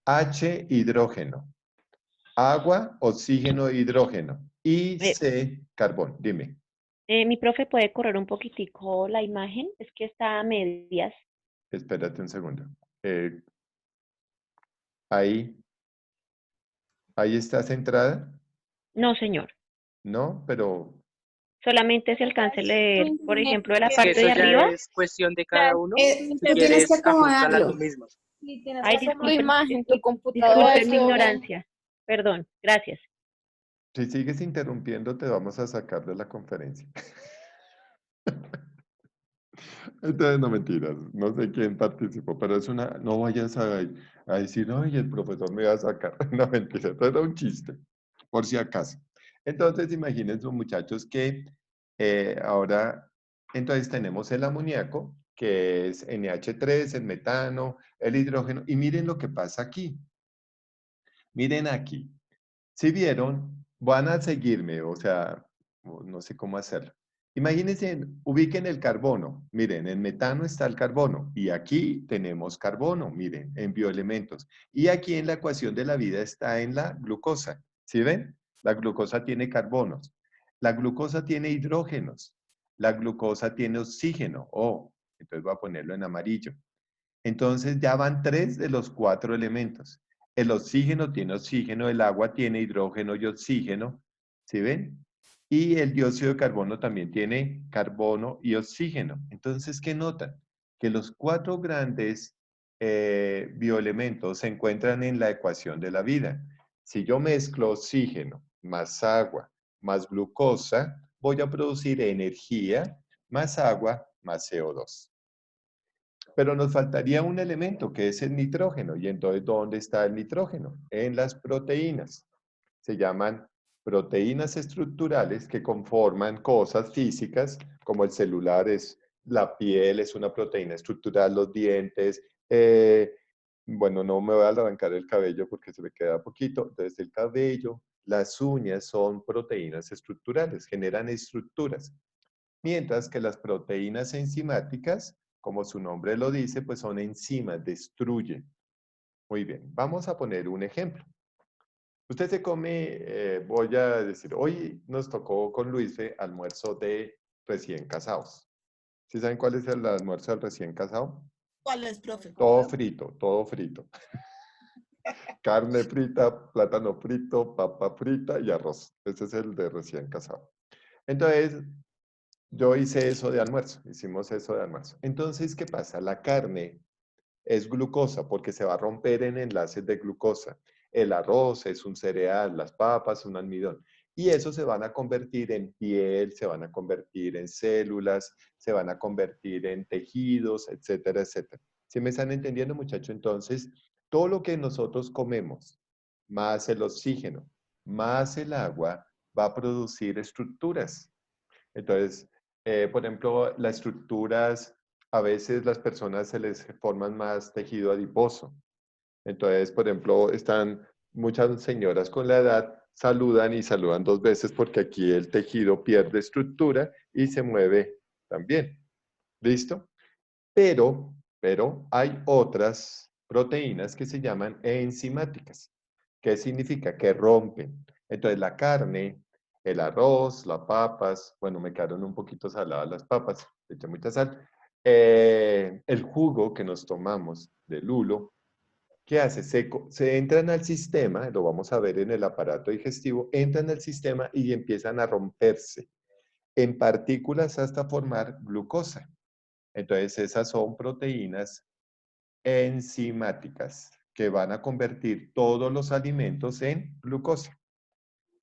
H hidrógeno, agua, oxígeno, hidrógeno y C carbón. Dime. Mi profe puede correr un poquitico la imagen, es que está a medias. Espérate un segundo. Ahí está centrada. No, señor. No, pero Solamente se alcanza a leer, por ejemplo, de la Que parte eso de ya arriba. es cuestión de cada uno. Si Tú tienes que quieres, ajustala acomodarlo. tú misma. Ay, Tu disculpen, imagen, tu computadora. disculpen mi ignorancia. Perdón, gracias. si sigues interrumpiendo te vamos a sacar de la conferencia. Entonces, no mentiras, no sé quién participó, pero es una, no vayas a decir, oye, el profesor me va a sacar. No mentiras, esto era un chiste, por si acaso. Entonces, imagínense, muchachos, que ahora, entonces tenemos el amoníaco, que es NH3, el metano, el hidrógeno, y miren lo que pasa aquí. Miren aquí. Si vieron, van a seguirme, o sea, no sé cómo hacerlo. Imagínense, ubiquen el carbono. Miren, en metano está el carbono y aquí tenemos carbono, miren, en bioelementos. Y aquí en la ecuación de la vida está en la glucosa. ¿Sí ven? La glucosa tiene carbonos. La glucosa tiene hidrógenos. La glucosa tiene oxígeno. Oh, entonces voy a ponerlo en amarillo. Entonces ya van 3 de los 4 elementos. El oxígeno tiene oxígeno, el agua tiene hidrógeno y oxígeno, ¿sí ven? Y el dióxido de carbono también tiene carbono y oxígeno. Entonces, ¿qué notan? Que los 4 grandes bioelementos se encuentran en la ecuación de la vida. Si yo mezclo oxígeno más agua más glucosa, voy a producir energía más agua más CO2. Pero nos faltaría un elemento que es el nitrógeno. Y entonces, ¿dónde está el nitrógeno? En las proteínas. Se llaman proteínas estructurales que conforman cosas físicas, como el celular es, la piel es una proteína estructural, los dientes, bueno, no me voy a arrancar el cabello porque se me queda poquito, entonces el cabello, las uñas son proteínas estructurales, generan estructuras. Mientras que las proteínas enzimáticas, como su nombre lo dice, pues son enzimas, destruyen. Muy bien, vamos a poner un ejemplo. Usted se come, voy a decir, hoy nos tocó con Luisfe almuerzo de recién casados. ¿Sí saben cuál es el almuerzo del recién casado? ¿Cuál es, profe? Todo frito, todo frito. Carne frita, plátano frito, papa frita y arroz. Ese es el de recién casado. Entonces, yo hice eso de almuerzo, hicimos eso de almuerzo. Entonces, ¿qué pasa? La carne es glucosa porque se va a romper en enlaces de glucosa. El arroz es un cereal, las papas un almidón. Y eso se van a convertir en piel, se van a convertir en células, se van a convertir en tejidos, etcétera, etcétera. ¿Sí me están entendiendo, muchachos? Entonces, todo lo que nosotros comemos, más el oxígeno, más el agua, va a producir estructuras. Entonces, por ejemplo, las estructuras, a veces las personas se les forman más tejido adiposo. Entonces, por ejemplo, están muchas señoras con la edad, saludan y saludan 2 veces porque aquí el tejido pierde estructura y se mueve también. ¿Listo? Pero hay otras proteínas que se llaman enzimáticas. ¿Qué significa? Que rompen. Entonces, la carne, el arroz, las papas, bueno, me quedaron un poquito saladas las papas, le eché mucha sal. El jugo que nos tomamos de lulo, ¿qué hace? Se entran al sistema, lo vamos a ver en el aparato digestivo, entran al sistema y empiezan a romperse en partículas hasta formar glucosa. Entonces, esas son proteínas enzimáticas que van a convertir todos los alimentos en glucosa.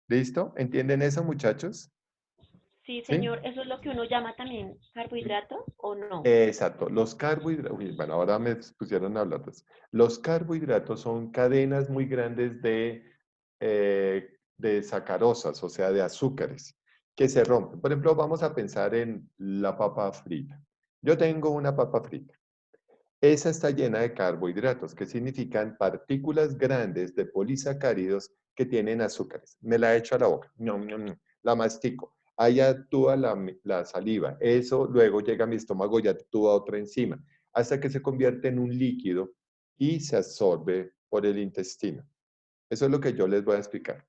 ¿Listo? ¿Entienden eso, muchachos? Sí, ¿Sí? señor. ¿Eso es lo que uno llama también carbohidratos o no? Exacto. Los carbohidratos, bueno, ahora me pusieron a hablar de eso. Los carbohidratos son cadenas muy grandes de sacarosas, o sea, de azúcares, que se rompen. Por ejemplo, vamos a pensar en la papa frita. Yo tengo una papa frita. Esa está llena de carbohidratos, que significan partículas grandes de polisacáridos que tienen azúcares. Me la echo a la boca, ñom, ñom, ñom, la mastico. Ahí actúa la saliva. Eso luego llega a mi estómago y actúa otra enzima, hasta que se convierte en un líquido y se absorbe por el intestino. Eso es lo que yo les voy a explicar.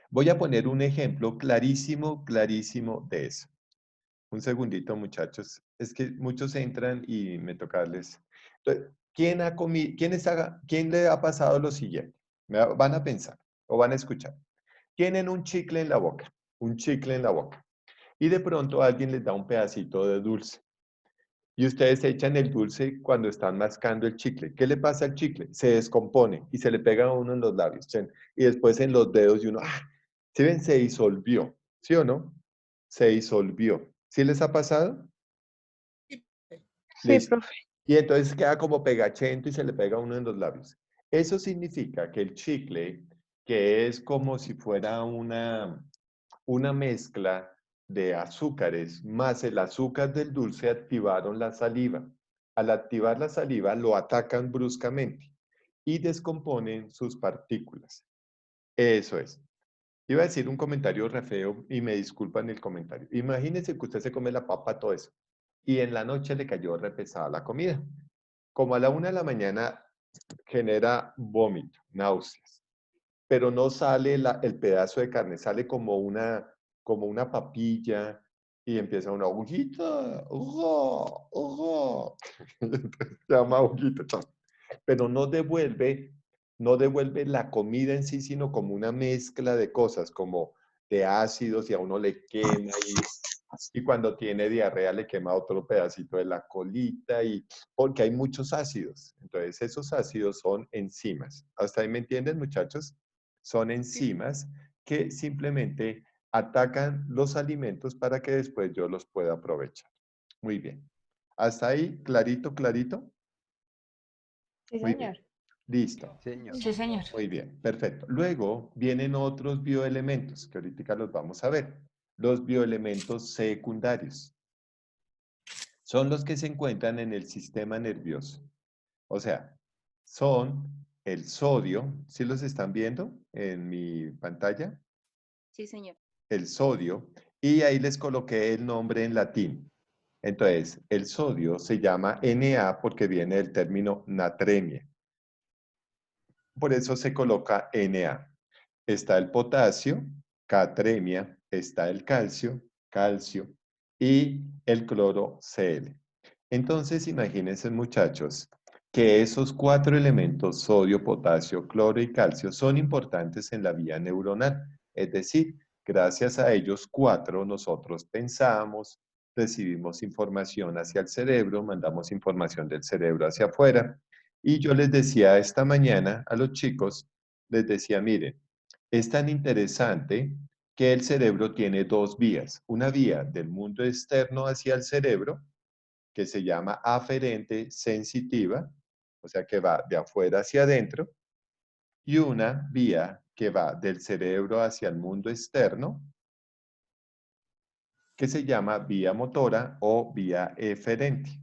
Voy a poner un ejemplo clarísimo, clarísimo de eso. Un segundito, muchachos. Es que muchos entran y me toca darles. Entonces, ¿quién ha comido, quién le ha pasado lo siguiente? Van a pensar o van a escuchar. Tienen un chicle en la boca, un chicle en la boca. Y de pronto alguien les da un pedacito de dulce. Y ustedes echan el dulce cuando están mascando el chicle. ¿Qué le pasa al chicle? Se descompone y se le pega a uno en los labios. Y después en los dedos y uno, ¡ah! ¿Sí ven? Se disolvió. ¿Sí o no? Se disolvió. ¿Sí les ha pasado? Sí, Listo. profe. Y entonces queda como pegachento y se le pega a uno en los labios. Eso significa que el chicle, que es como si fuera una mezcla de azúcares, más el azúcar del dulce, activaron la saliva. Al activar la saliva, lo atacan bruscamente y descomponen sus partículas. Eso es. Iba a decir un comentario re feo y me disculpan el comentario. Imagínense que usted se come la papa, todo eso, y en la noche le cayó re pesada la comida. Como a la 1 de la mañana genera vómito, náuseas, pero no sale el pedazo de carne, sale como una papilla y empieza una agujita, se llama agujita, pero no devuelve la comida en sí, sino como una mezcla de cosas, como de ácidos y a uno le quema y cuando tiene diarrea le quema otro pedacito de la colita y porque hay muchos ácidos. Entonces esos ácidos son enzimas. ¿Hasta ahí me entienden, muchachos? Son enzimas que simplemente atacan los alimentos para que después yo los pueda aprovechar. Muy bien. ¿Hasta ahí? ¿Clarito, clarito? Sí, Muy bien. señor. Listo. Señor. Sí, señor. Muy bien, perfecto. Luego vienen otros bioelementos que ahorita los vamos a ver. Los bioelementos secundarios. Son los que se encuentran en el sistema nervioso. O sea, son el sodio, ¿sí los están viendo en mi pantalla? Sí, señor. El sodio, y ahí les coloqué el nombre en latín. Entonces, el sodio se llama Na porque viene del término natremia. Por eso se coloca Na. Está el potasio, catremia, está el calcio, calcio, y el cloro, Cl. Entonces, imagínense, muchachos, que esos 4 elementos, sodio, potasio, cloro y calcio, son importantes en la vía neuronal. Es decir, gracias a ellos 4, nosotros pensamos, recibimos información hacia el cerebro, mandamos información del cerebro hacia afuera. Y yo les decía esta mañana a los chicos, les decía, miren, es tan interesante que el cerebro tiene 2 vías. Una vía del mundo externo hacia el cerebro, que se llama aferente sensitiva, o sea que va de afuera hacia adentro, y una vía que va del cerebro hacia el mundo externo, que se llama vía motora o vía eferente.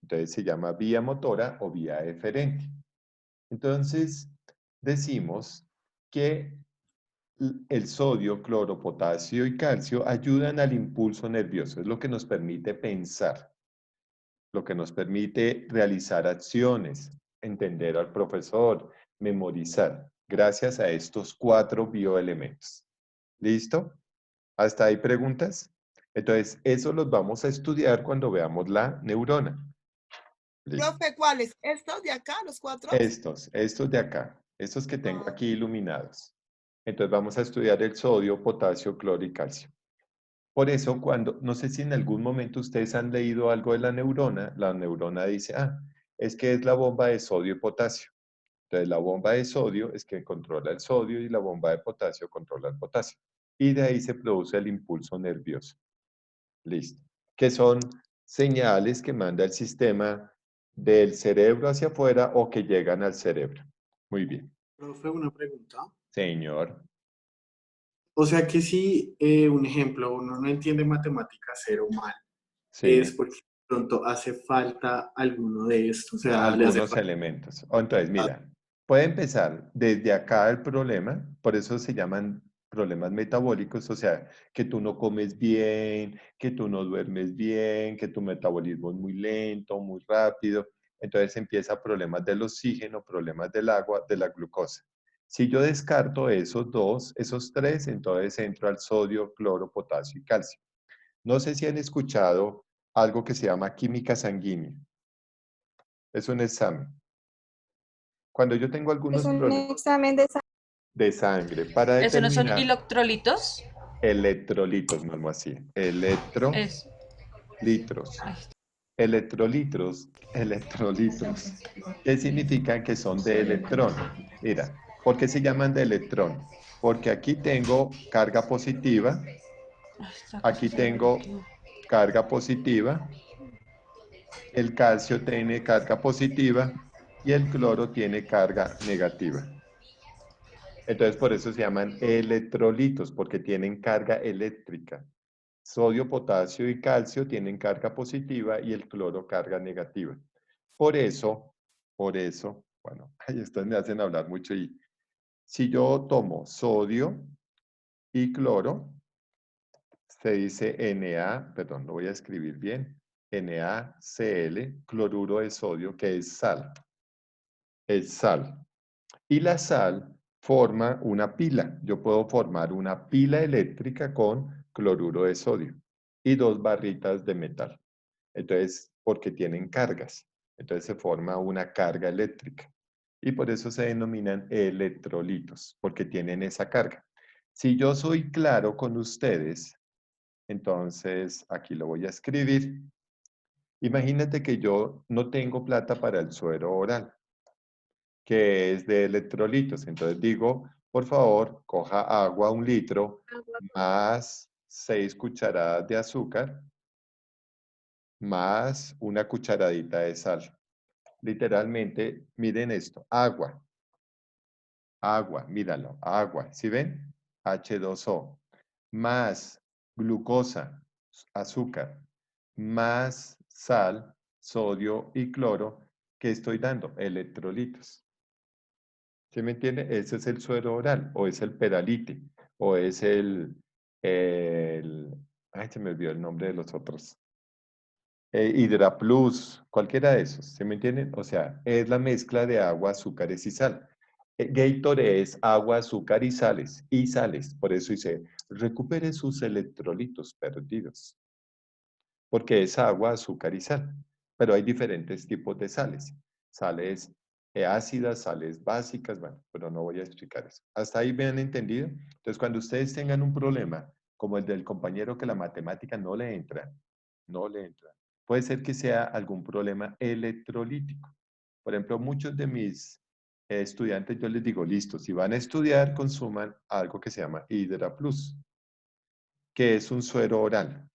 Entonces se llama vía motora o vía eferente. Entonces decimos que el sodio, cloro, potasio y calcio ayudan al impulso nervioso, es lo que nos permite pensar, lo que nos permite realizar acciones, entender al profesor, memorizar, gracias a estos 4 bioelementos. ¿Listo? ¿Hasta ahí preguntas? Entonces, eso los vamos a estudiar cuando veamos la neurona. ¿Listo? Profe, ¿cuáles? ¿Estos de acá, los 4? Estos de acá, estos que tengo aquí iluminados. Entonces vamos a estudiar el sodio, potasio, cloro y calcio. Por eso, no sé si en algún momento ustedes han leído algo de la neurona dice, es que es la bomba de sodio y potasio. Entonces la bomba de sodio es que controla el sodio y la bomba de potasio controla el potasio. y de ahí se produce el impulso nervioso. Listo. Que son señales que manda el sistema del cerebro hacia afuera o que llegan al cerebro. Muy bien. Profe, una pregunta. Señor. O sea que si, un ejemplo, uno no entiende matemáticas cero mal, es Sí. porque de pronto hace falta alguno de estos, o sea, le hace Algunos falta... elementos. Entonces, mira, puede empezar desde acá el problema, por eso se llaman problemas metabólicos, o sea, que tú no comes bien, que tú no duermes bien, que tu metabolismo es muy lento, muy rápido. Entonces empieza problemas del oxígeno, problemas del agua, de la glucosa. Si yo descarto esos dos, esos tres, entonces entro al sodio, cloro, potasio y calcio. No sé si han escuchado algo que se llama química sanguínea. Es un examen. Cuando yo tengo Es algunos un problemas examen de sangre para ¿Eso no son determinar electrolitos? electrolitos, no así. Es. Electrolitos. Electrolitos. ¿Qué significan que son de electrón? Mira, ¿por qué se llaman de electrón? Porque aquí tengo carga positiva, aquí tengo carga positiva, el calcio tiene carga positiva y el cloro tiene carga negativa. Entonces, por eso se llaman electrolitos, porque tienen carga eléctrica. Sodio, potasio y calcio tienen carga positiva y el cloro carga negativa. Por eso, bueno, estos me hacen hablar mucho y si yo tomo sodio y cloro, se dice perdón, lo voy a escribir bien, NaCl, cloruro de sodio, que es sal. Es sal. Y la sal forma una pila. Yo puedo formar una pila eléctrica con cloruro de sodio y 2 barritas de metal. Entonces, porque tienen cargas. Entonces se forma una carga eléctrica. Y por eso se denominan electrolitos, porque tienen esa carga. Si yo soy claro con ustedes, entonces aquí lo voy a escribir. Imagínate que yo no tengo plata para el suero oral, que es de electrolitos. Entonces digo, por favor, coja agua 1 litro más 6 cucharadas de azúcar más una cucharadita de sal. Literalmente, miren esto, agua, míralo, agua, ¿sí ven? H2O, más glucosa, azúcar, más sal, sodio y cloro, ¿qué estoy dando? Electrolitos. ¿Sí me entiende? Ese es el suero oral, o es el peralite, o es ay, se me olvidó el nombre de los otros. Hidraplus, cualquiera de esos, ¿sí me entienden? O sea, es la mezcla de agua, azúcares y sal. Gatorade es agua, azúcar y sales. Por eso dice, recupere sus electrolitos perdidos. Porque es agua, azúcar y sal. Pero hay diferentes tipos de sales. Sales ácidas, sales básicas, bueno, pero no voy a explicar eso. ¿Hasta ahí me han entendido? Entonces, cuando ustedes tengan un problema, como el del compañero que la matemática no le entra, puede ser que sea algún problema electrolítico. Por ejemplo, muchos de mis estudiantes, yo les digo, listo, si van a estudiar, consuman algo que se llama HidraPlus, que es un suero oral.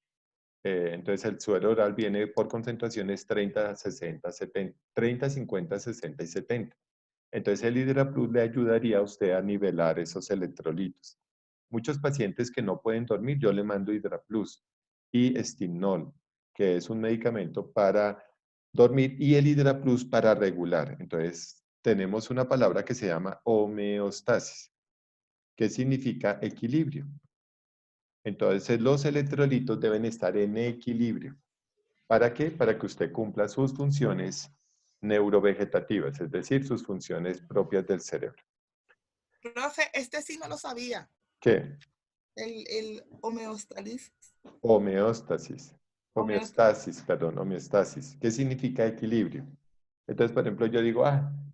Entonces, el suero oral viene por concentraciones 30, 60, 70, 30, 50, 60 y 70. Entonces, el HidraPlus le ayudaría a usted a nivelar esos electrolitos. Muchos pacientes que no pueden dormir, yo le mando HidraPlus y Stimnol, que es un medicamento para dormir, y el HidraPlus para regular. Entonces, tenemos una palabra que se llama homeostasis, que significa equilibrio. Entonces, los electrolitos deben estar en equilibrio. ¿Para qué? Para que usted cumpla sus funciones neurovegetativas, es decir, sus funciones propias del cerebro. Profe, este sí no lo sabía. ¿Qué? El homeostasis. Homeostasis. ¿Qué significa equilibrio? Entonces, por ejemplo, yo digo,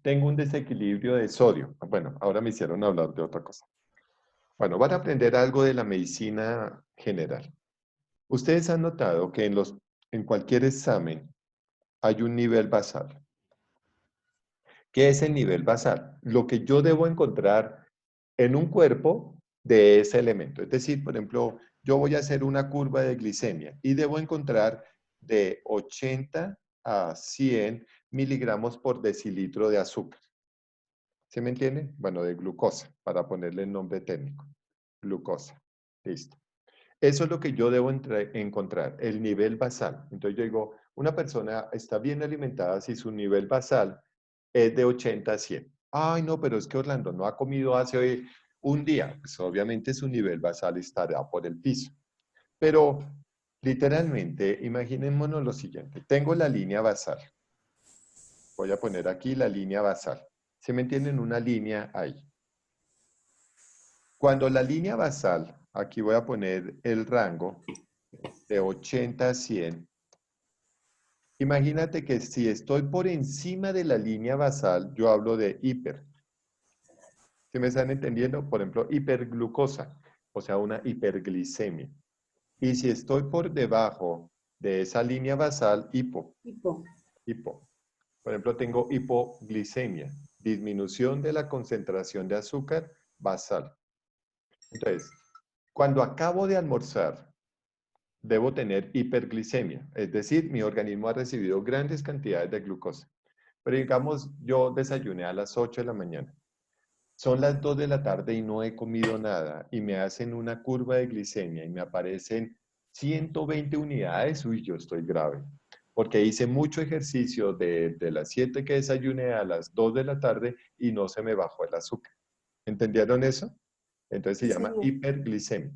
tengo un desequilibrio de sodio. Bueno, ahora me hicieron hablar de otra cosa. Bueno, van a aprender algo de la medicina general. Ustedes han notado que en cualquier examen hay un nivel basal. ¿Qué es el nivel basal? Lo que yo debo encontrar en un cuerpo de ese elemento. Es decir, por ejemplo, yo voy a hacer una curva de glicemia y debo encontrar de 80 a 100 miligramos por decilitro de azúcar. ¿Sí me entienden? Bueno, de glucosa, para ponerle el nombre técnico. Glucosa. Listo. Eso es lo que yo debo encontrar, el nivel basal. Entonces yo digo, una persona está bien alimentada si su nivel basal es de 80 a 100. Ay, no, pero es que Orlando no ha comido hace hoy un día. Pues obviamente su nivel basal estará por el piso. Pero literalmente, imaginémonos lo siguiente. Tengo la línea basal. Voy a poner aquí la línea basal. ¿Se me entienden? Una línea ahí. Cuando la línea basal, aquí voy a poner el rango de 80 a 100. Imagínate que si estoy por encima de la línea basal, yo hablo de hiper. ¿Sí me están entendiendo? Por ejemplo, hiperglucosa, o sea, una hiperglicemia. Y si estoy por debajo de esa línea basal, hipo. Hipo. Por ejemplo, tengo hipoglicemia, disminución de la concentración de azúcar basal. Entonces, cuando acabo de almorzar, debo tener hiperglicemia, es decir, mi organismo ha recibido grandes cantidades de glucosa. Pero digamos, yo desayuné a las 8 de la mañana. Son las 2 de la tarde y no he comido nada y me hacen una curva de glicemia y me aparecen 120 unidades. Uy, yo estoy grave. Porque hice mucho ejercicio de las 7 que desayuné a las 2 de la tarde y no se me bajó el azúcar. ¿Entendieron eso? Entonces se llama hiperglicemia.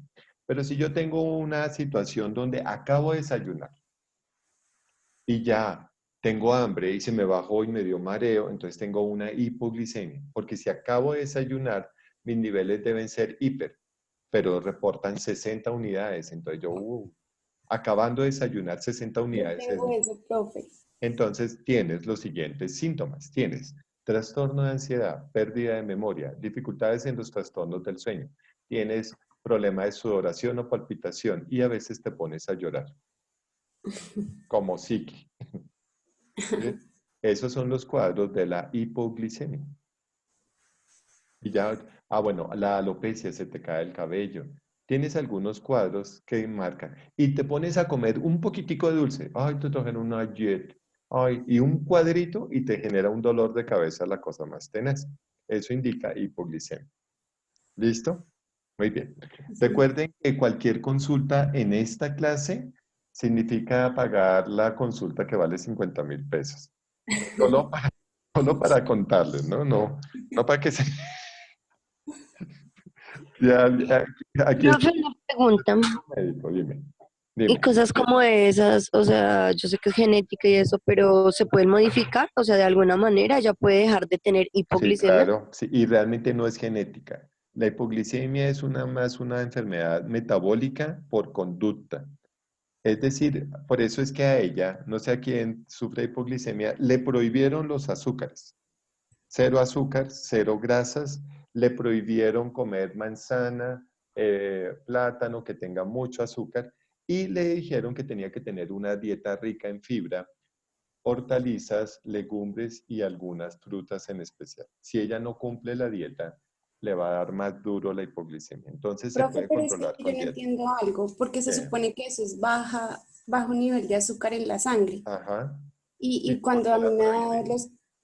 Pero si yo tengo una situación donde acabo de desayunar y ya tengo hambre y se me bajó y me dio mareo, entonces tengo una hipoglicemia. Porque si acabo de desayunar, mis niveles deben ser hiper, pero reportan 60 unidades. Entonces yo, acabando de desayunar 60 unidades. Tengo eso, profe. Entonces tienes los siguientes síntomas. Tienes trastorno de ansiedad, pérdida de memoria, dificultades en los trastornos del sueño. Tienes problema de sudoración o palpitación y a veces te pones a llorar. Como psiqui. ¿Sí? Esos son los cuadros de la hipoglicemia. Y ya, bueno, la alopecia, se te cae el cabello. Tienes algunos cuadros que marcan. Y te pones a comer un poquitico de dulce. Ay, te trajeron una jet. Ay, y un cuadrito y te genera un dolor de cabeza, la cosa más tenaz. Eso indica hipoglicemia. ¿Listo? Muy bien. Recuerden que cualquier consulta en esta clase significa pagar la consulta que vale 50.000 pesos. Solo para contarles, ¿no? No para que se... Aquí Profe, una pregunta. médico, dime. Y cosas como esas, o sea, yo sé que es genética y eso, pero ¿se pueden modificar? O sea, de alguna manera ya puede dejar de tener Sí, hipoglicemia. claro, sí, y realmente no es genética. La hipoglicemia es más una enfermedad metabólica por conducta. Es decir, por eso es que a ella, no sé a quién sufre hipoglicemia, le prohibieron los azúcares. 0 azúcar, 0 grasas, le prohibieron comer manzana, plátano que tenga mucho azúcar y le dijeron que tenía que tener una dieta rica en fibra, hortalizas, legumbres y algunas frutas en especial. Si ella no cumple la dieta, le va a dar más duro la hipoglicemia. Entonces se Profe, puede pero es que controlar yo con no dieta. entiendo algo, porque se supone que eso es bajo nivel de azúcar en la sangre. Ajá. Y cuando a mí me da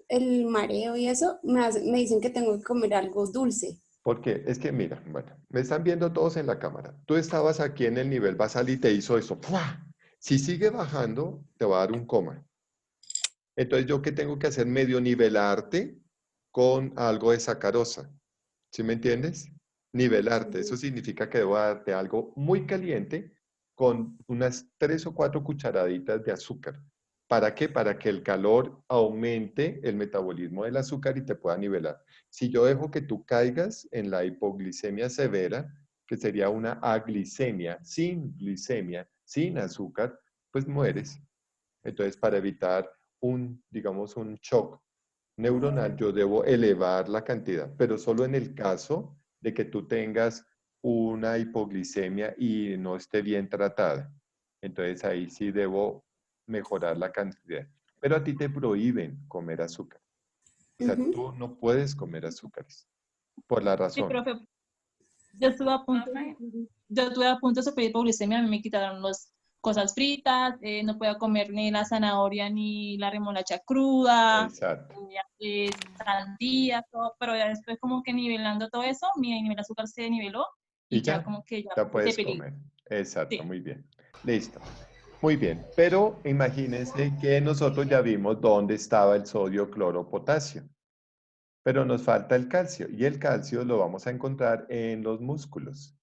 el mareo y eso, me dicen que tengo que comer algo dulce. Porque es que, mira, bueno, me están viendo todos en la cámara. Tú estabas aquí en el nivel basal y te hizo eso. ¡Fua! Si sigue bajando, te va a dar un coma. Entonces, ¿yo qué tengo que hacer? Medio nivelarte con algo de sacarosa. ¿Sí me entiendes? Nivelarte. Eso significa que debo darte algo muy caliente con unas 3 o 4 cucharaditas de azúcar. ¿Para qué? Para que el calor aumente el metabolismo del azúcar y te pueda nivelar. Si yo dejo que tú caigas en la hipoglicemia severa, que sería una aglicemia, sin glicemia, sin azúcar, pues mueres. Entonces, para evitar digamos, un shock neuronal, yo debo elevar la cantidad, pero solo en el caso de que tú tengas una hipoglicemia y no esté bien tratada. Entonces, ahí sí debo mejorar la cantidad. Pero a ti te prohíben comer azúcar. O sea, tú no puedes comer azúcares. Por la Sí, razón. profe. Yo estuve a punto de sufrir hipoglucemia, a mí me quitaron las cosas fritas, no podía comer ni la zanahoria ni la remolacha cruda, Exacto. sandía, todo, pero ya después como que nivelando todo eso, mi nivel de azúcar se niveló Y y ya ya, como que ya ya de puedes peligro. comer. Exacto, Sí. muy bien. Listo. Muy bien, pero imagínense que nosotros ya vimos dónde estaba el sodio, cloro, potasio. Pero nos falta el calcio y el calcio lo vamos a encontrar en los músculos.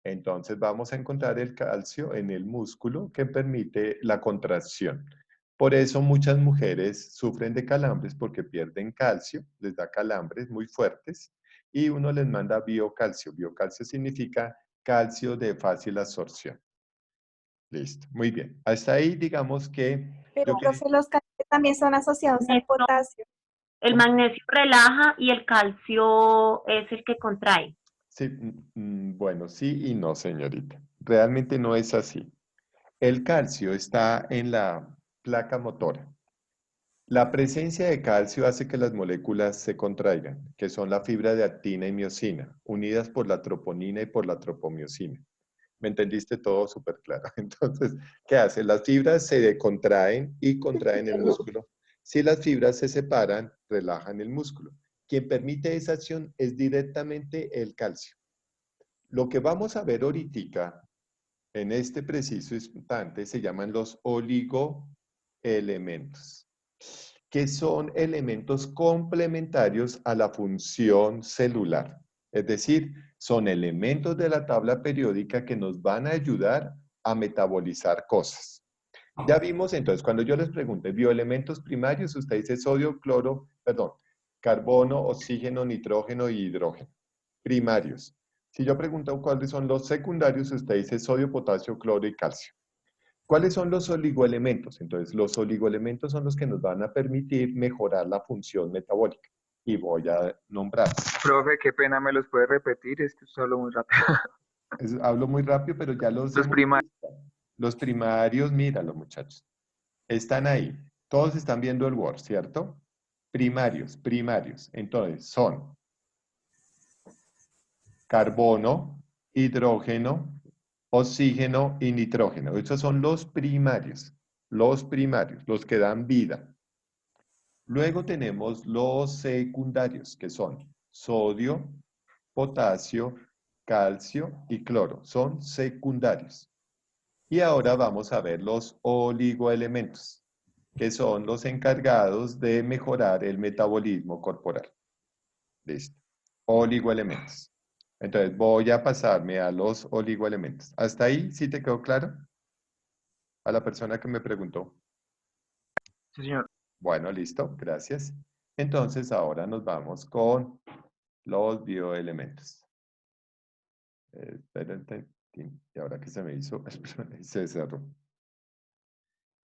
Entonces vamos a encontrar el calcio en el músculo que permite la contracción. Por eso muchas mujeres sufren de calambres porque pierden calcio, les da calambres muy fuertes y uno les manda biocalcio. Biocalcio significa calcio de fácil absorción. Listo, muy bien. Hasta ahí digamos que Pero, yo que profe, los calcios también son asociados al potasio. El magnesio relaja y el calcio es el que contrae. Sí, bueno, sí y no, señorita. Realmente no es así. El calcio está en la placa motora. La presencia de calcio hace que las moléculas se contraigan, que son la fibra de actina y miosina, unidas por la troponina y por la tropomiosina. ¿Me entendiste todo súper claro? Entonces, ¿qué hace? Las fibras se contraen y contraen el músculo. Si las fibras se separan, relajan el músculo. Quien permite esa acción es directamente el calcio. Lo que vamos a ver ahorita, en este preciso instante, se llaman los oligoelementos, que son elementos complementarios a la función celular. Es decir, son elementos de la tabla periódica que nos van a ayudar a metabolizar cosas. Ya vimos entonces, cuando yo les pregunté bioelementos primarios, usted dice sodio, cloro, perdón, carbono, oxígeno, nitrógeno y hidrógeno. Primarios. Si yo pregunto cuáles son los secundarios, usted dice sodio, potasio, cloro y calcio. ¿Cuáles son los oligoelementos? Entonces, los oligoelementos son los que nos van a permitir mejorar la función metabólica. Y voy a nombrar. Profe, qué pena, ¿me los puede repetir? Es que usted habló muy rápido. Hablo muy rápido, pero ya los hemos visto. Los primarios, míralo, muchachos. Están ahí. Todos están viendo el Word, ¿cierto? Primarios, primarios. Entonces, son carbono, hidrógeno, oxígeno y nitrógeno. Esos son los primarios, los que dan vida. Luego tenemos los secundarios, que son sodio, potasio, calcio y cloro. Son secundarios. Y ahora vamos a ver los oligoelementos, que son los encargados de mejorar el metabolismo corporal. Listo. Oligoelementos. Entonces voy a pasarme a los oligoelementos. ¿Hasta ahí sí te quedó claro? A la persona que me preguntó. Sí, señor. Bueno, listo, gracias. Entonces ahora nos vamos con los bioelementos. Espérate, y ahora que se me hizo, se cerró.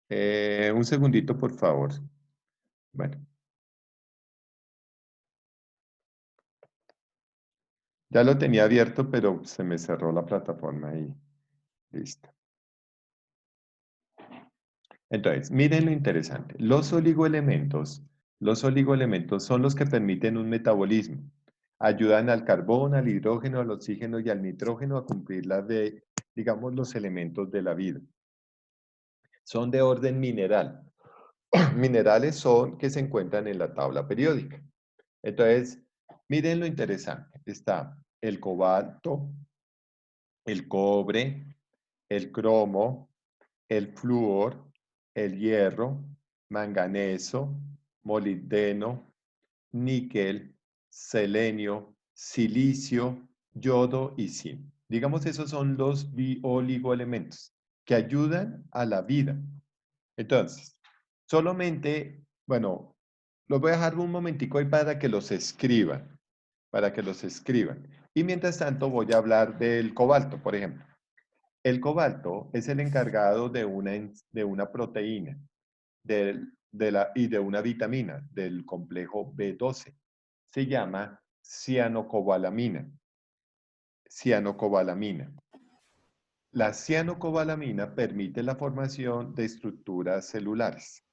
Un segundito, por favor. Bueno. Ya lo tenía abierto, pero se me cerró la plataforma y listo. Entonces, miren lo interesante. Los oligoelementos son los que permiten un metabolismo. Ayudan al carbón, al hidrógeno, al oxígeno y al nitrógeno a cumplir digamos, los elementos de la vida. Son de orden mineral. Minerales son que se encuentran en la tabla periódica. Entonces, miren lo interesante. Está el cobalto, el cobre, el cromo, el flúor, el hierro, manganeso, molibdeno, níquel, selenio, silicio, yodo y zinc. Digamos, esos son los oligoelementos que ayudan a la vida. Entonces, solamente, bueno, los voy a dejar un momentico ahí para que los escriban, Y mientras tanto voy a hablar del cobalto, por ejemplo. El cobalto es el encargado de una proteína y de una vitamina del complejo B12. Se llama cianocobalamina. La cianocobalamina permite la formación de estructuras celulares.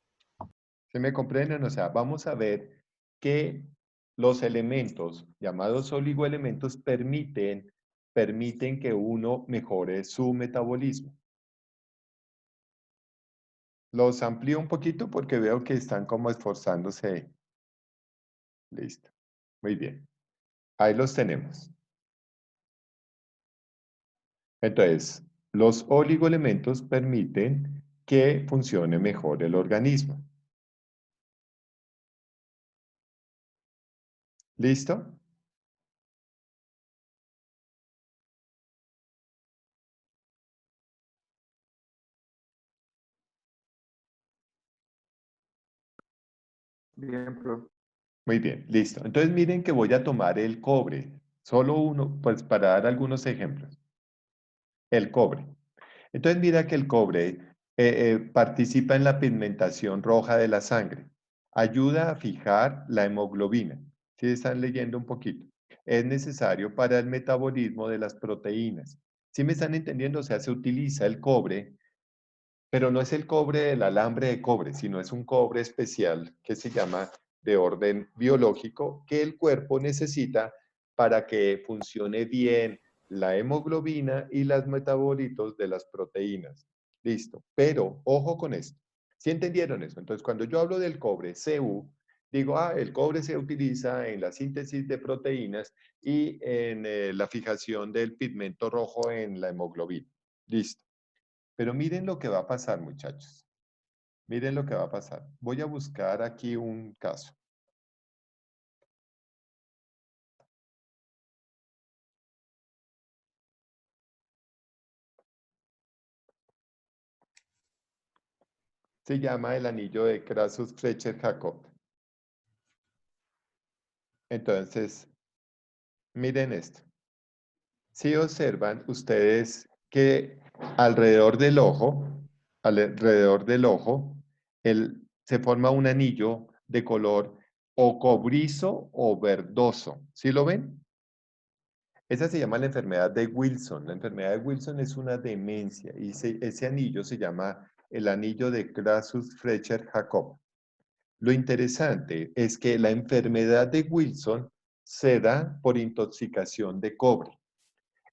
¿Se me comprenden? O sea, vamos a ver que los elementos llamados oligoelementos permiten permiten que uno mejore su metabolismo. Los amplío un poquito porque veo que están como esforzándose. Listo. Muy bien. Ahí los tenemos. Entonces, los oligoelementos permiten que funcione mejor el organismo. ¿Listo? Bien, profe. Muy bien, listo. Entonces miren que voy a tomar el cobre. Solo uno, pues para dar algunos ejemplos. El cobre. Entonces mira que el cobre participa en la pigmentación roja de la sangre. Ayuda a fijar la hemoglobina. Si están leyendo un poquito. Es necesario para el metabolismo de las proteínas. ¿Sí me están entendiendo? O sea, se utiliza el cobre, pero no es el cobre del alambre de cobre, sino es un cobre especial que se llama de orden biológico que el cuerpo necesita para que funcione bien la hemoglobina y los metabolitos de las proteínas. Listo. Pero, ojo con esto. ¿Sí entendieron eso? Entonces, cuando yo hablo del cobre, Cu, digo, el cobre se utiliza en la síntesis de proteínas y en la fijación del pigmento rojo en la hemoglobina. Listo. Pero miren lo que va a pasar, muchachos. Miren lo que va a pasar. Voy a buscar aquí un caso. Se llama el anillo de Crassus-Fletcher-Jacob. Entonces, miren esto. Si observan ustedes que alrededor del ojo, se forma un anillo de color o cobrizo o verdoso. ¿Sí lo ven? Esa se llama la enfermedad de Wilson. La enfermedad de Wilson es una demencia y ese anillo se llama el anillo de Crassus-Fletcher-Jacob. Lo interesante es que la enfermedad de Wilson se da por intoxicación de cobre.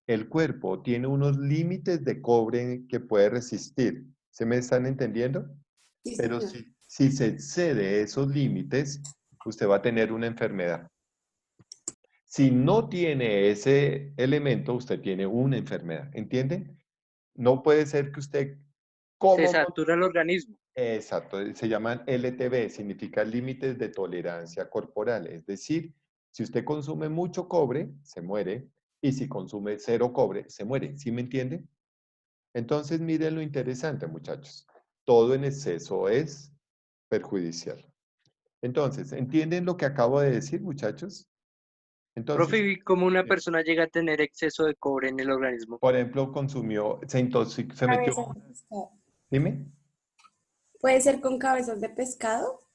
El cuerpo tiene unos límites de cobre que puede resistir. ¿Se me están entendiendo? Sí, Pero señor. si se excede esos límites, usted va a tener una enfermedad. Si no tiene ese elemento, usted tiene una enfermedad. ¿Entienden? No puede ser que usted Se coma... satura el organismo. Exacto, se llaman LTB, significa límites de tolerancia corporal. Es decir, si usted consume mucho cobre, se muere, y si consume cero cobre, se muere. ¿Sí me entiende? Entonces, miren lo interesante, muchachos. Todo en exceso es perjudicial. Entonces, ¿entienden lo que acabo de decir, muchachos? Entonces, Profe, ¿y cómo una persona llega a tener exceso de cobre en el organismo? por ejemplo, consumió, se intoxicó, se metió... Cabezas de pescado. Dime. ¿Puede ser con cabezas de pescado?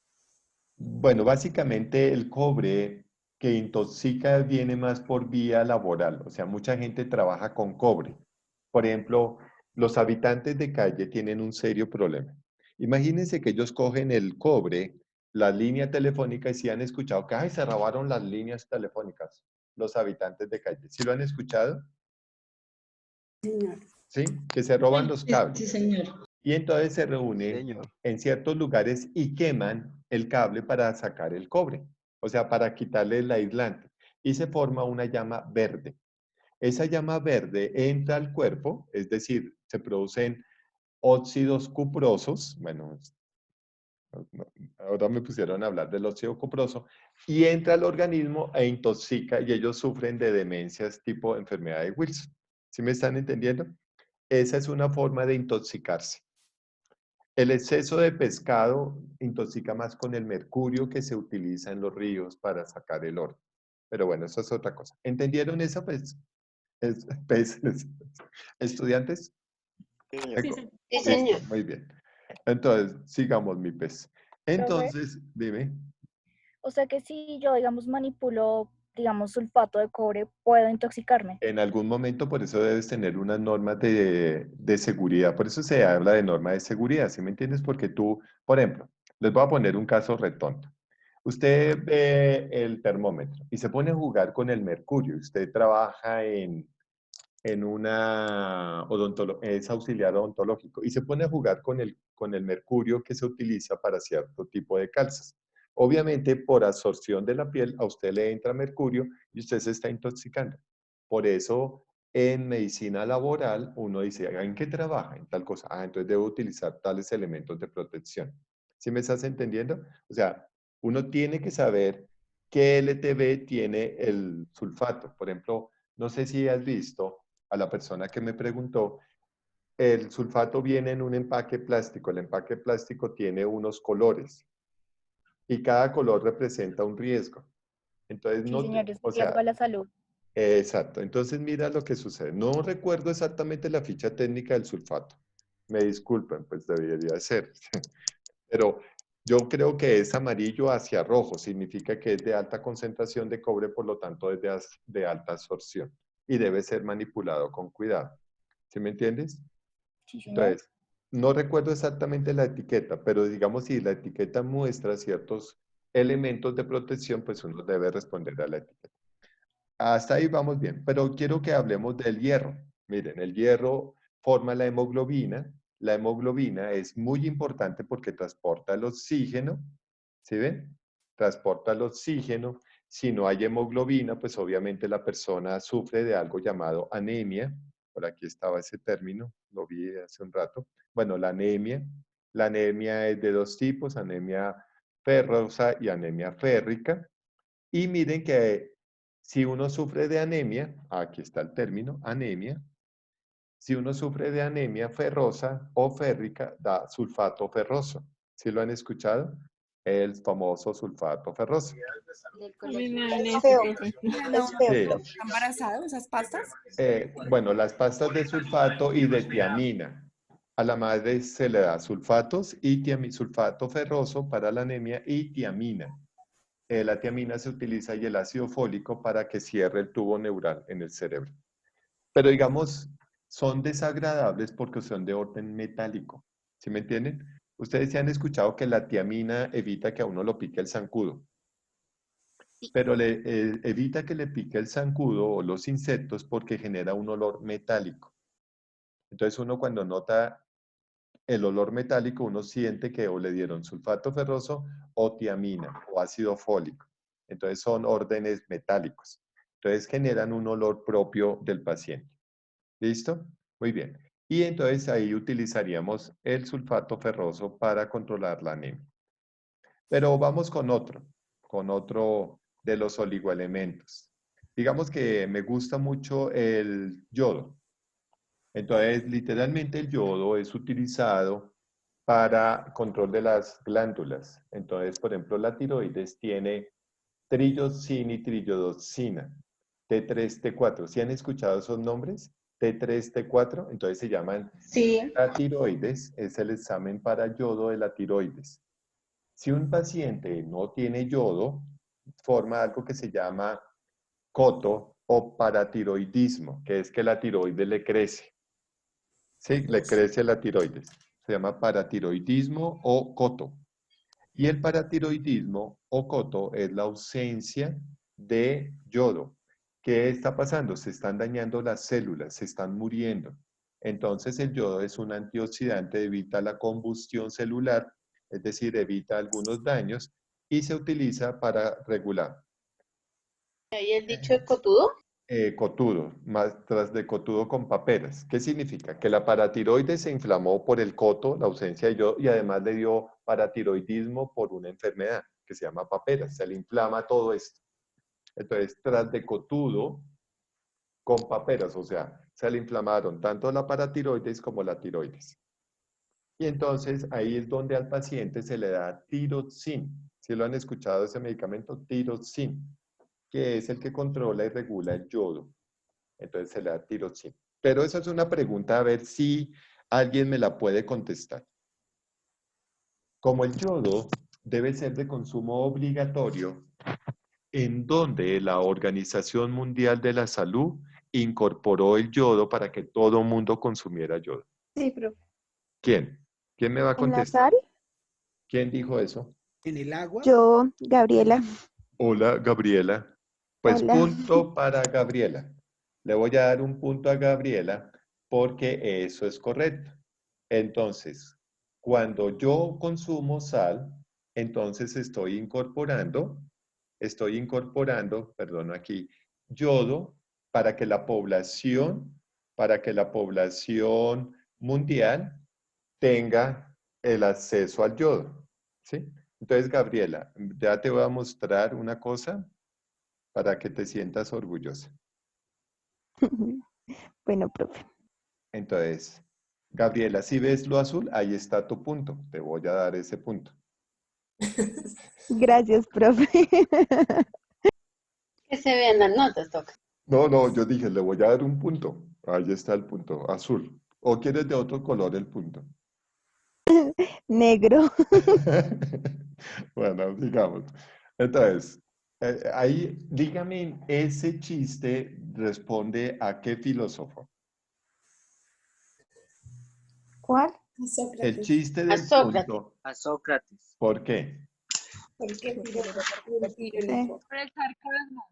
Bueno, básicamente el cobre que intoxica viene más por vía laboral, o sea, mucha gente trabaja con cobre. Por ejemplo, los habitantes de calle tienen un serio problema. Imagínense que ellos cogen el cobre, la línea telefónica y si han escuchado que ay, se robaron las líneas telefónicas, los habitantes de calle. ¿Sí lo han escuchado? Señor. ¿Sí? Que se roban los cables. Sí, señor. Y entonces se reúnen en ciertos lugares y queman el cable para sacar el cobre, o sea, para quitarle el aislante. Y se forma una llama verde. Esa llama verde entra al cuerpo, es decir, se producen óxidos cuprosos, bueno, ahora me pusieron a hablar del óxido cuproso, y entra al organismo e intoxica y ellos sufren de demencias tipo enfermedad de Wilson. ¿Sí me están entendiendo? Esa es una forma de intoxicarse. El exceso de pescado intoxica más con el mercurio que se utiliza en los ríos para sacar el oro. Pero bueno, eso es otra cosa. ¿Entendieron eso, pues? ¿Estudiantes? Sí, señor. Muy bien. Entonces, sigamos, mi pez. Entonces, dime. O sea que si yo, digamos, manipulo, digamos, sulfato de cobre, ¿puedo intoxicarme? En algún momento, por eso debes tener unas normas de seguridad. Por eso se habla de normas de seguridad, ¿sí me entiendes? Porque tú, por ejemplo, les voy a poner un caso retonto. Usted ve el termómetro y se pone a jugar con el mercurio. Usted trabaja en es auxiliar odontológico y se pone a jugar con el mercurio que se utiliza para cierto tipo de calzas. Obviamente, por absorción de la piel, a usted le entra mercurio y usted se está intoxicando. Por eso, en medicina laboral, uno dice, ¿en qué trabaja? En tal cosa. Ah, entonces debo utilizar tales elementos de protección. ¿Sí me estás entendiendo? O sea, uno tiene que saber qué LTV tiene el sulfato. Por ejemplo, no sé si has visto a la persona que me preguntó, el sulfato viene en un empaque plástico. El empaque plástico tiene unos colores y cada color representa un riesgo. Entonces, Sí, no, señor, es o un riesgo a sea, la salud. exacto. Entonces, mira lo que sucede. No recuerdo exactamente la ficha técnica del sulfato. Me disculpen, pues debería ser. Pero yo creo que es amarillo hacia rojo. Significa que es de alta concentración de cobre, por lo tanto es de alta absorción. Y debe ser manipulado con cuidado. ¿Sí me entiendes? Sí, señor. Entonces, no recuerdo exactamente la etiqueta, pero digamos si la etiqueta muestra ciertos elementos de protección, pues uno debe responder a la etiqueta. Hasta ahí vamos bien, pero quiero que hablemos del hierro. Miren, el hierro forma la hemoglobina. La hemoglobina es muy importante porque transporta el oxígeno, ¿sí ven? Transporta el oxígeno. Si no hay hemoglobina, pues obviamente la persona sufre de algo llamado anemia. Por aquí estaba ese término, lo vi hace un rato. Bueno, la anemia. La anemia es de dos tipos, anemia ferrosa y anemia férrica. Y miren que si uno sufre de anemia, aquí está el término, anemia, si uno sufre de anemia ferrosa o férrica, da sulfato ferroso. ¿Sí lo han escuchado? El famoso sulfato ferroso. A mí me dan Es eso, feo, profe. es feo. Sí. ¿Está embarazado esas pastas? Bueno, las pastas de sulfato y de tiamina. A la madre se le da sulfatos y sulfato ferroso para la anemia y tiamina. La tiamina se utiliza y el ácido fólico para que cierre el tubo neural en el cerebro. Pero digamos, son desagradables porque son de orden metálico. ¿Sí me entienden? Ustedes se han escuchado que la tiamina evita que a uno lo pique el zancudo. Pero evita que le pique el zancudo o los insectos porque genera un olor metálico. Entonces uno cuando nota el olor metálico, uno siente que o le dieron sulfato ferroso o tiamina o ácido fólico. Entonces son órdenes metálicos. Entonces generan un olor propio del paciente. ¿Listo? Muy bien. Y entonces ahí utilizaríamos el sulfato ferroso para controlar la anemia. Pero vamos con otro de los oligoelementos. Digamos que me gusta mucho el yodo. Entonces, literalmente el yodo es utilizado para control de las glándulas. Entonces, por ejemplo, la tiroides tiene trillosina y trillodoxina, T3, T4. ¿Sí han escuchado esos nombres? T3, T4, entonces se llaman Sí. la tiroides, es el examen para yodo de la tiroides. Si un paciente no tiene yodo, forma algo que se llama coto o paratiroidismo, que es que la tiroides le crece. Sí, le crece la tiroides. Se llama paratiroidismo o coto. Y el paratiroidismo o coto es la ausencia de yodo. ¿Qué está pasando? Se están dañando las células, se están muriendo. Entonces el yodo es un antioxidante, evita la combustión celular, es decir, evita algunos daños y se utiliza para regular. ¿Y el dicho de cotudo? Cotudo, más tras de cotudo con paperas. ¿Qué significa? Que la paratiroides se inflamó por el coto, la ausencia de yodo, y además le dio paratiroidismo por una enfermedad que se llama paperas. Se le inflama todo esto. Entonces, tras de cotudo con paperas, o sea, se le inflamaron tanto la paratiroides como la tiroides. Y entonces ahí es donde al paciente se le da tiroxin. ¿Sí lo han escuchado ese medicamento? Tiroxin, que es el que controla y regula el yodo. Entonces se le da tiroxina. Pero esa es una pregunta a ver si alguien me la puede contestar. Como el yodo debe ser de consumo obligatorio, ¿en dónde la Organización Mundial de la Salud incorporó el yodo para que todo mundo consumiera yodo? Sí, profe. ¿Quién? ¿Quién me va a ¿En la contestar? sal? ¿Quién dijo eso? ¿En el agua? Yo, Gabriela. Hola, Gabriela. Pues Hola. punto para Gabriela. Le voy a dar un punto a Gabriela porque eso es correcto. Entonces, cuando yo consumo sal, entonces estoy incorporando, perdón, aquí, yodo para que la población mundial tenga el acceso al yodo, ¿sí? Entonces, Gabriela, ya te voy a mostrar una cosa para que te sientas orgullosa. Bueno, profe. Entonces, Gabriela, si ves lo azul, ahí está tu punto. Te voy a dar ese punto. Gracias, profe. Que se vean las notas, toca. No, yo dije, le voy a dar un punto. Ahí está el punto, azul. ¿O quieres de otro color el punto? Negro. Bueno, digamos. Entonces, ahí, dígame, ese chiste responde a qué filósofo. ¿Cuál? El chiste del punto. A Sócrates. ¿Por qué? Porque Por el sarcasmo.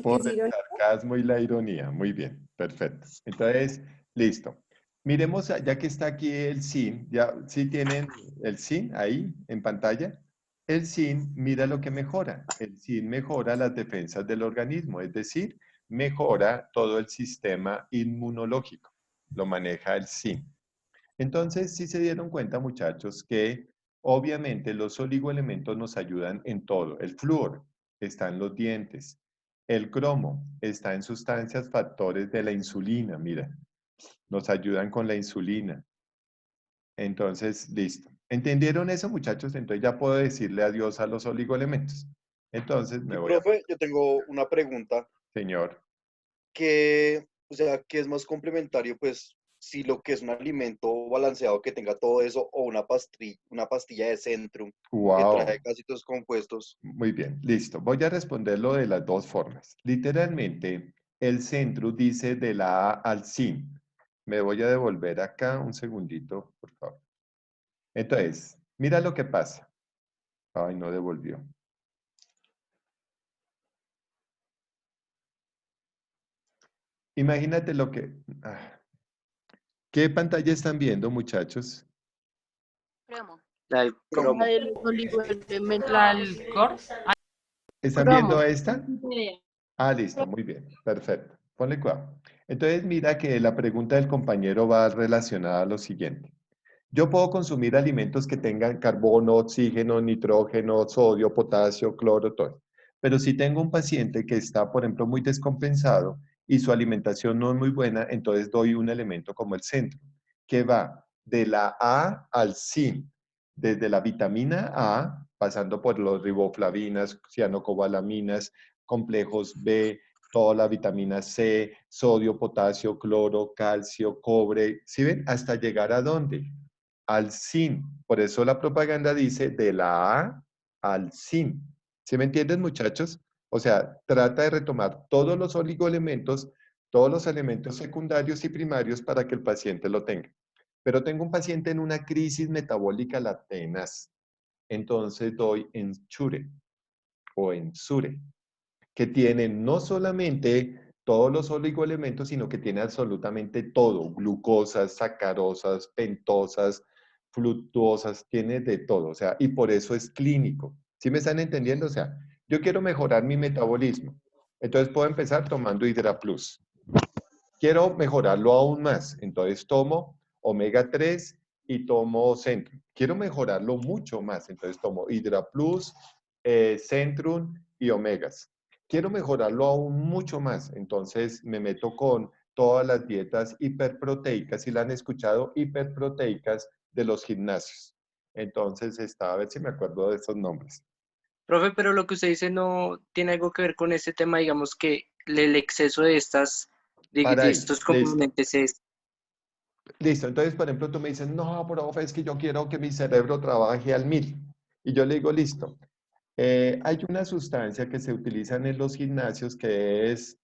Por el sarcasmo y la ironía. Muy bien, perfecto. Entonces, listo. Miremos, ya que está aquí el sin, ya sí tienen el sin ahí en pantalla. El sin, mira lo que mejora. El sin mejora las defensas del organismo, es decir, mejora todo el sistema inmunológico. Lo maneja el sin. Entonces, sí se dieron cuenta, muchachos, que obviamente los oligoelementos nos ayudan en todo. El flúor está en los dientes. El cromo está en sustancias factores de la insulina, mira. Nos ayudan con la insulina. Entonces, listo. ¿Entendieron eso, muchachos? Entonces ya puedo decirle adiós a los oligoelementos. Entonces me voy Profe, yo tengo una pregunta. Señor. ¿Qué es más complementario, pues, si lo que es un alimento balanceado que tenga todo eso o una pastilla de Centrum Wow. que trae casi todos los compuestos? Muy bien, listo. Voy a responderlo de las dos formas. Literalmente, el centro dice de la A al sin. Me voy a devolver acá un segundito, por favor. Entonces, mira lo que pasa. Ay, no devolvió. Imagínate lo que... ¿Qué pantalla están viendo, muchachos? Cromo. La del cromo. La del oligoelemento, la del core. ¿Están viendo esta? Ah, listo, muy bien, perfecto. Ponle cuidado. Entonces, mira que la pregunta del compañero va relacionada a lo siguiente. Yo puedo consumir alimentos que tengan carbono, oxígeno, nitrógeno, sodio, potasio, cloro, todo. Pero si tengo un paciente que está, por ejemplo, muy descompensado y su alimentación no es muy buena, entonces doy un elemento como el centro, que va de la A al sin, desde la vitamina A, pasando por los riboflavinas, cianocobalaminas, complejos B, toda la vitamina C, sodio, potasio, cloro, calcio, cobre, ¿sí ven? Hasta llegar a dónde? Al sin. Por eso la propaganda dice de la A al sin. ¿Sí me entienden, muchachos? O sea, trata de retomar todos los oligoelementos, todos los elementos secundarios y primarios para que el paciente lo tenga. Pero tengo un paciente en una crisis metabólica tenaz. Entonces doy Ensure o Ensure, que tiene no solamente todos los oligoelementos, sino que tiene absolutamente todo, glucosas, sacarosas, pentosas, fructuosas, tiene de todo, o sea, y por eso es clínico. ¿Sí me están entendiendo? O sea, yo quiero mejorar mi metabolismo, entonces puedo empezar tomando Hydra Plus. Quiero mejorarlo aún más, entonces tomo omega 3 y tomo Centrum. Quiero mejorarlo mucho más, entonces tomo Hydra Plus, Centrum y omegas. Quiero mejorarlo aún mucho más, entonces me meto con todas las dietas hiperproteicas, si la han escuchado, hiperproteicas de los gimnasios. Entonces está, a ver si me acuerdo de esos nombres. Profe, pero lo que usted dice no tiene algo que ver con este tema, digamos que el exceso de estos componentes es... Listo, entonces, por ejemplo, tú me dices, no, profe, es que yo quiero que mi cerebro trabaje al 1000. Y yo le digo, listo. Hay una sustancia que se utiliza en los gimnasios que es,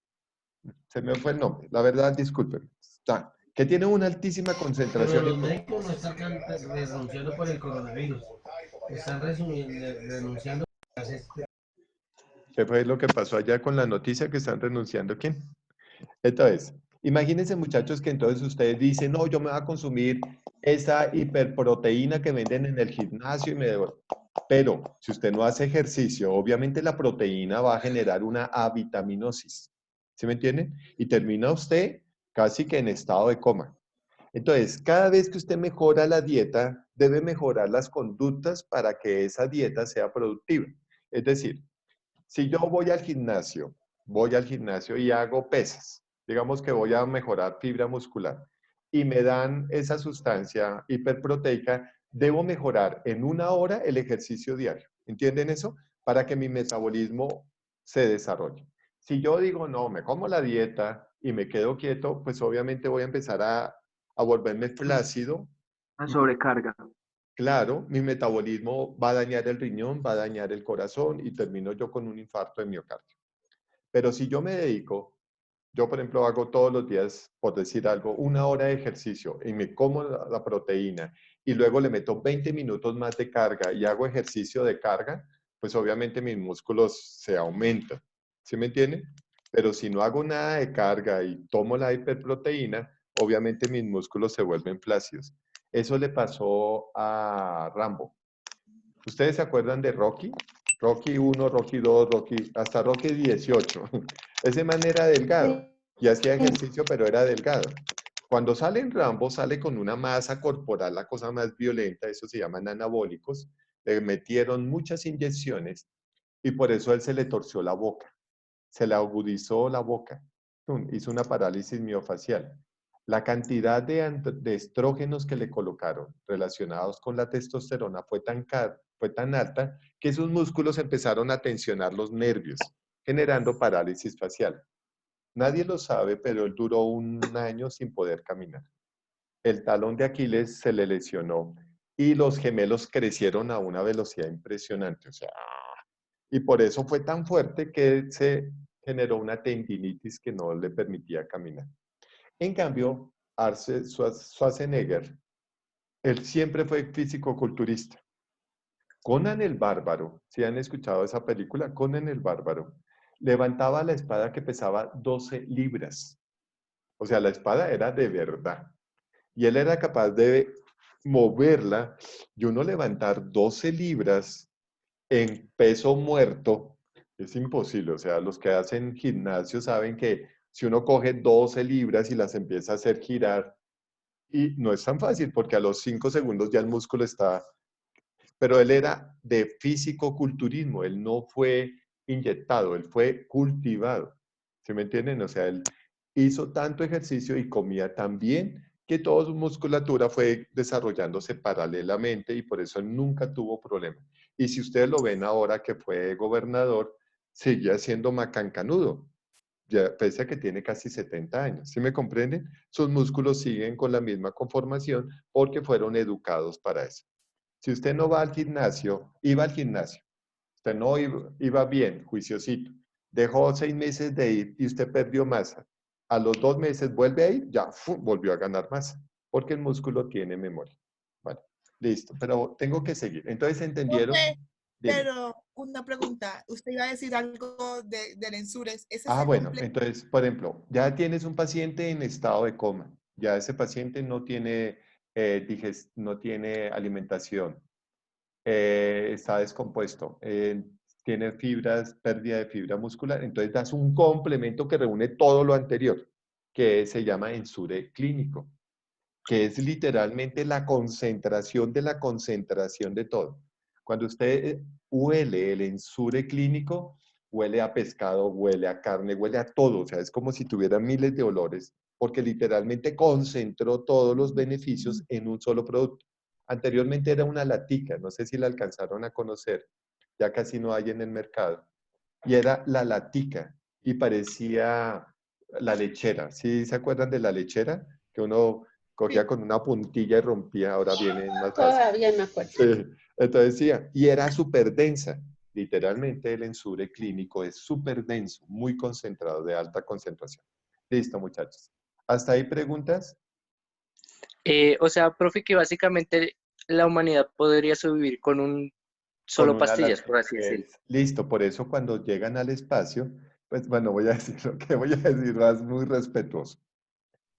se me fue el nombre, la verdad, disculpen, que tiene una altísima concentración. Pero los médicos no están renunciando por el coronavirus, están renunciando por ¿Qué fue lo que pasó allá con la noticia que están renunciando? ¿Quién? Entonces, imagínense muchachos que entonces ustedes dicen, no, yo me voy a consumir esa hiperproteína que venden en el gimnasio y me devuelvo. Pero si usted no hace ejercicio, obviamente la proteína va a generar una avitaminosis. ¿Sí me entienden? Y termina usted casi que en estado de coma. Entonces, cada vez que usted mejora la dieta, debe mejorar las conductas para que esa dieta sea productiva. Es decir, si yo voy al gimnasio y hago pesas, digamos que voy a mejorar fibra muscular y me dan esa sustancia hiperproteica, debo mejorar en 1 hora el ejercicio diario. ¿Entienden eso? Para que mi metabolismo se desarrolle. Si yo digo, no, me como la dieta y me quedo quieto, pues obviamente voy a empezar a volverme flácido. Una sobrecarga. Claro, mi metabolismo va a dañar el riñón, va a dañar el corazón y termino yo con un infarto de miocardio. Pero si yo me dedico, yo por ejemplo hago todos los días, por decir algo, 1 hora de ejercicio y me como la proteína y luego le meto 20 minutos más de carga y hago ejercicio de carga, pues obviamente mis músculos se aumentan. ¿Sí me entienden? Pero si no hago nada de carga y tomo la hiperproteína, obviamente mis músculos se vuelven flácidos. Eso le pasó a Rambo. ¿Ustedes se acuerdan de Rocky? Rocky 1, Rocky 2, hasta Rocky 18. Ese man era delgado y hacía ejercicio, pero era delgado. Cuando sale en Rambo, sale con una masa corporal, la cosa más violenta, eso se llaman anabólicos. Le metieron muchas inyecciones y por eso a él se le torció la boca. Se le agudizó la boca. Hizo una parálisis miofacial. La cantidad de estrógenos que le colocaron relacionados con la testosterona fue tan alta que sus músculos empezaron a tensionar los nervios, generando parálisis facial. Nadie lo sabe, pero él duró 1 año sin poder caminar. El talón de Aquiles se le lesionó y los gemelos crecieron a una velocidad impresionante. O sea, y por eso fue tan fuerte que se generó una tendinitis que no le permitía caminar. En cambio, Arnold Schwarzenegger, él siempre fue físico-culturista. Conan el Bárbaro, si han escuchado esa película, Conan el Bárbaro, levantaba la espada que pesaba 12 libras. O sea, la espada era de verdad. Y él era capaz de moverla y uno levantar 12 libras en peso muerto. Es imposible. O sea, los que hacen gimnasio saben que si uno coge 12 libras y las empieza a hacer girar, y no es tan fácil porque a los 5 segundos ya el músculo está... Pero él era de físico-culturismo, él no fue inyectado, él fue cultivado. ¿Sí me entienden? O sea, él hizo tanto ejercicio y comía tan bien que toda su musculatura fue desarrollándose paralelamente y por eso él nunca tuvo problema. Y si ustedes lo ven ahora que fue gobernador, seguía siendo macancanudo, ya, pese a que tiene casi 70 años. ¿Sí me comprenden? Sus músculos siguen con la misma conformación porque fueron educados para eso. Si usted no va al gimnasio, iba al gimnasio, usted no iba bien, juiciosito, dejó 6 meses de ir y usted perdió masa. A los 2 meses vuelve a ir, ya volvió a ganar masa, porque el músculo tiene memoria. Bueno, listo, pero tengo que seguir. Entonces, ¿entendieron? Pero una pregunta, usted iba a decir algo del Ensures. Bueno, entonces, por ejemplo, ya tienes un paciente en estado de coma, ya ese paciente no tiene, no tiene alimentación, está descompuesto, tiene fibras, pérdida de fibra muscular, entonces das un complemento que reúne todo lo anterior, que se llama Ensure clínico, que es literalmente la concentración de todo. Cuando usted huele el Ensure clínico, huele a pescado, huele a carne, huele a todo, o sea, es como si tuviera miles de olores, porque literalmente concentró todos los beneficios en un solo producto. Anteriormente era una latica, no sé si la alcanzaron a conocer, ya casi no hay en el mercado, y era la latica, y parecía la lechera. ¿Sí se acuerdan de la lechera? Que uno cogía con una puntilla y rompía, ahora viene más fácil. Todavía me acuerdo. Sí. Entonces decía, y era súper densa. Literalmente el Ensure clínico es súper denso, muy concentrado, de alta concentración. Listo, muchachos. ¿Hasta ahí preguntas? O sea, profe, que básicamente la humanidad podría sobrevivir con un solo pastillas, por así decirlo. Listo, por eso cuando llegan al espacio Pues bueno, voy a decir lo que voy a decir, más muy respetuoso,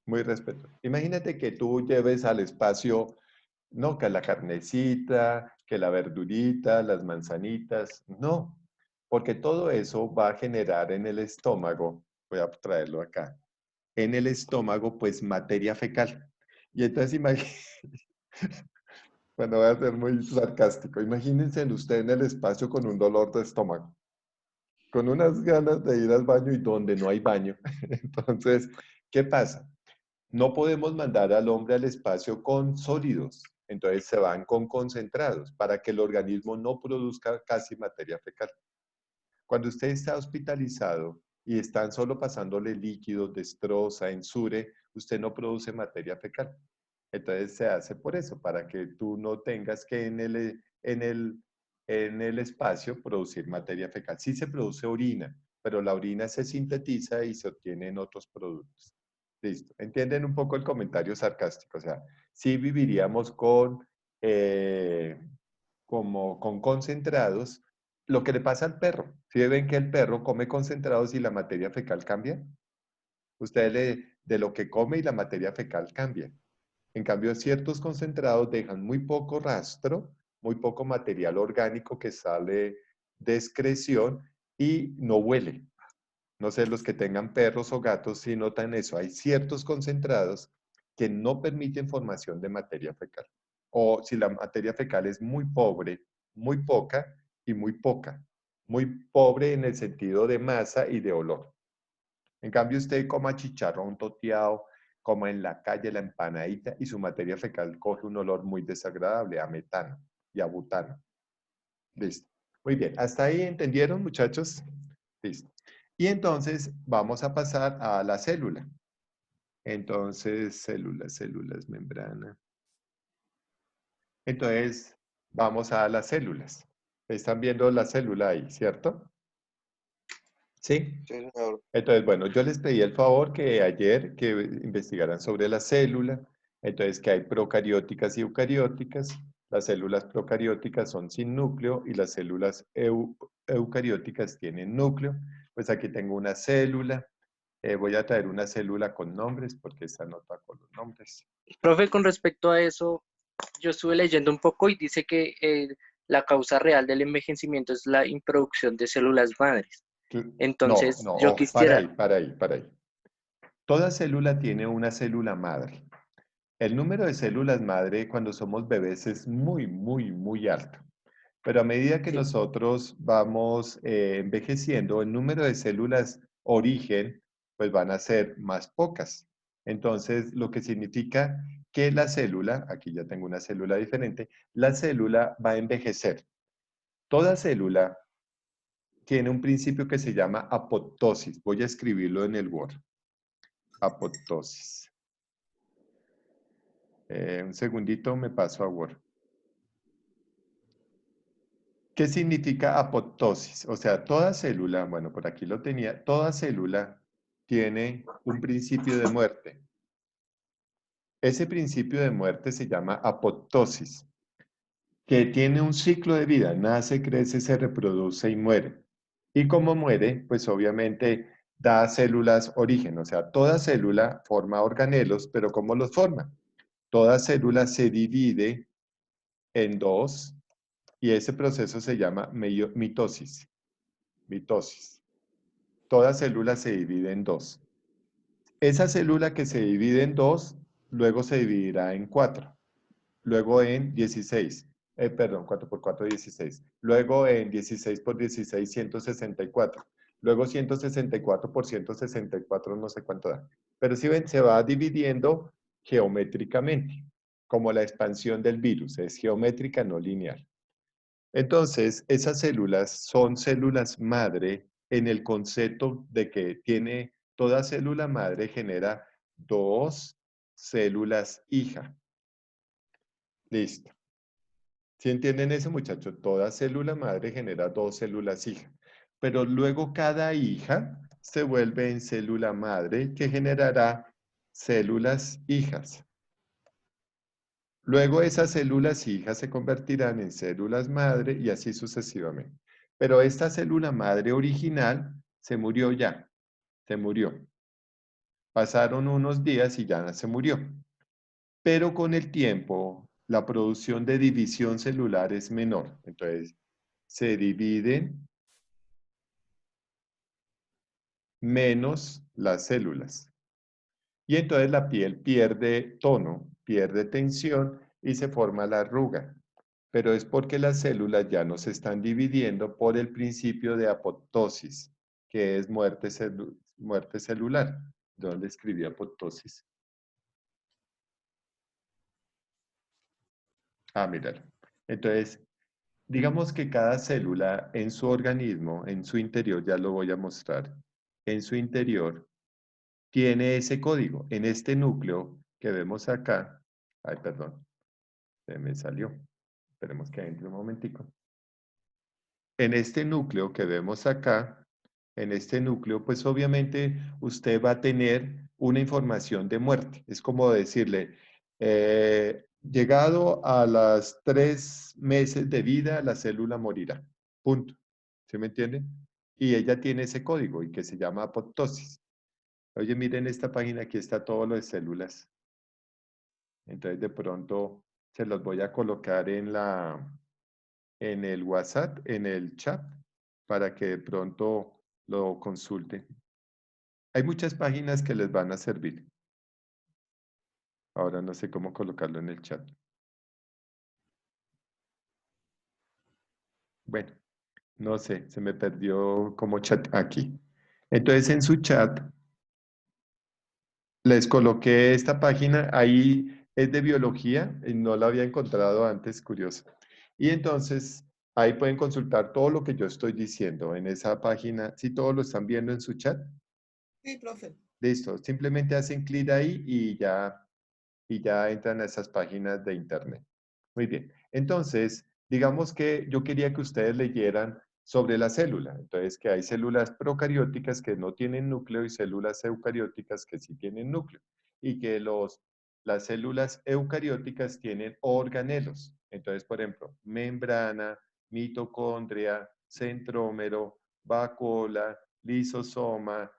muy respetuoso. Imagínate que tú lleves al espacio, no, que la carnecita, que la verdurita, las manzanitas, no, porque todo eso va a generar en el estómago, voy a traerlo acá, en el estómago, pues materia fecal. Y entonces imagínense, bueno, voy a ser muy sarcástico, imagínense usted en el espacio con un dolor de estómago, con unas ganas de ir al baño y donde no hay baño. Entonces, ¿qué pasa? No podemos mandar al hombre al espacio con sólidos, entonces se van con concentrados para que el organismo no produzca casi materia fecal. Cuando usted está hospitalizado y están solo pasándole líquidos, destroza, ensure, usted no produce materia fecal. Entonces se hace por eso, para que tú no tengas que en el espacio producir materia fecal. Sí se produce orina, pero la orina se sintetiza y se obtiene en otros productos. Listo. ¿Entienden un poco el comentario sarcástico? O sea, sí viviríamos como con concentrados, lo que le pasa al perro. Si ven que el perro come concentrados y la materia fecal cambia, de lo que come y la materia fecal cambia. En cambio, ciertos concentrados dejan muy poco rastro, muy poco material orgánico que sale de excreción y no huele. No sé, los que tengan perros o gatos si notan eso. Hay ciertos concentrados que no permiten formación de materia fecal. O si la materia fecal es muy pobre, muy poca y muy poca. Muy pobre en el sentido de masa y de olor. En cambio, usted coma chicharrón toteado, coma en la calle la empanadita y su materia fecal coge un olor muy desagradable a metano y a butano. Listo. Muy bien. ¿Hasta ahí entendieron, muchachos? Listo. Y entonces vamos a pasar a la célula. Entonces, células, membrana. Entonces, vamos a las células. Están viendo la célula ahí, ¿cierto? ¿Sí? Sí, señor. Entonces, bueno, yo les pedí el favor que ayer que investigaran sobre la célula. Entonces, que hay procarióticas y eucarióticas. Las células procarióticas son sin núcleo y las células eucarióticas tienen núcleo. Pues aquí tengo una célula. Voy a traer una célula con nombres porque esta no está con los nombres. Profe, con respecto a eso, yo estuve leyendo un poco y dice que la causa real del envejecimiento es la improducción de células madres. Entonces, No, yo quisiera... para ahí. Toda célula tiene una célula madre. El número de células madre cuando somos bebés es muy, muy, muy alto. Pero a medida que nosotros vamos envejeciendo, el número de células origen pues van a ser más pocas. Entonces, lo que significa que la célula, aquí ya tengo una célula diferente, la célula va a envejecer. Toda célula tiene un principio que se llama apoptosis. Voy a escribirlo en el Word. Apoptosis. Un segundito, me paso a Word. ¿Qué significa apoptosis? O sea, toda célula, bueno, por aquí lo tenía, toda célula tiene un principio de muerte. Ese principio de muerte se llama apoptosis, que tiene un ciclo de vida, nace, crece, se reproduce y muere. Y como muere, pues obviamente da células origen, o sea, toda célula forma organelos, pero ¿cómo los forma? Toda célula se divide en dos y ese proceso se llama mitosis. Mitosis. Toda célula se divide en dos. Esa célula que se divide en dos, luego se dividirá en 4, luego en 16. Perdón, 4 por 4, 16. Luego en 16 por 16, 164. Luego 164 por 164, no sé cuánto da. Pero si ven, se va dividiendo geométricamente, como la expansión del virus. Es geométrica, no lineal. Entonces, esas células son células madre en el concepto de que toda célula madre genera 2 células hija. Listo. ¿Sí entienden eso, muchachos? Toda célula madre genera 2 células hija. Pero luego cada hija se vuelve en célula madre que generará células hijas. Luego esas células hijas se convertirán en células madre y así sucesivamente. Pero esta célula madre original se murió ya, se murió. Pasaron unos días y ya se murió. Pero con el tiempo, la producción de división celular es menor. Entonces, se dividen menos las células. Y entonces la piel pierde tono, pierde tensión y se forma la arruga. Pero es porque las células ya no se están dividiendo por el principio de apoptosis, que es muerte celular. ¿Dónde escribí apoptosis? Ah, míralo. Entonces, digamos que cada célula en su organismo, en su interior, ya lo voy a mostrar, en su interior tiene ese código. En este núcleo que vemos acá, ay, perdón, se me salió. Esperemos que entre un momentico. En este núcleo que vemos acá, en este núcleo, pues obviamente usted va a tener una información de muerte. Es como decirle, llegado a las 3 meses de vida, la célula morirá. Punto. ¿Sí me entienden? Y ella tiene ese código y que se llama apoptosis. Oye, miren esta página, aquí está todo lo de células. Entonces de pronto se los voy a colocar en el WhatsApp, en el chat, para que de pronto lo consulten. Hay muchas páginas que les van a servir. Ahora no sé cómo colocarlo en el chat. Bueno, no sé, se me perdió como chat aquí. Entonces en su chat les coloqué esta página, ahí es de biología, y no la había encontrado antes, curioso. Y entonces ahí pueden consultar todo lo que yo estoy diciendo en esa página. ¿Sí todos lo están viendo en su chat? Sí, profe. Listo, simplemente hacen clic ahí y ya entran a esas páginas de internet. Muy bien, entonces, digamos que yo quería que ustedes leyeran sobre la célula. Entonces, que hay células procarióticas que no tienen núcleo y células eucarióticas que sí tienen núcleo. Y que las células eucarióticas tienen organelos. Entonces, por ejemplo, membrana, mitocondria, centrómero, vacuola, lisosoma,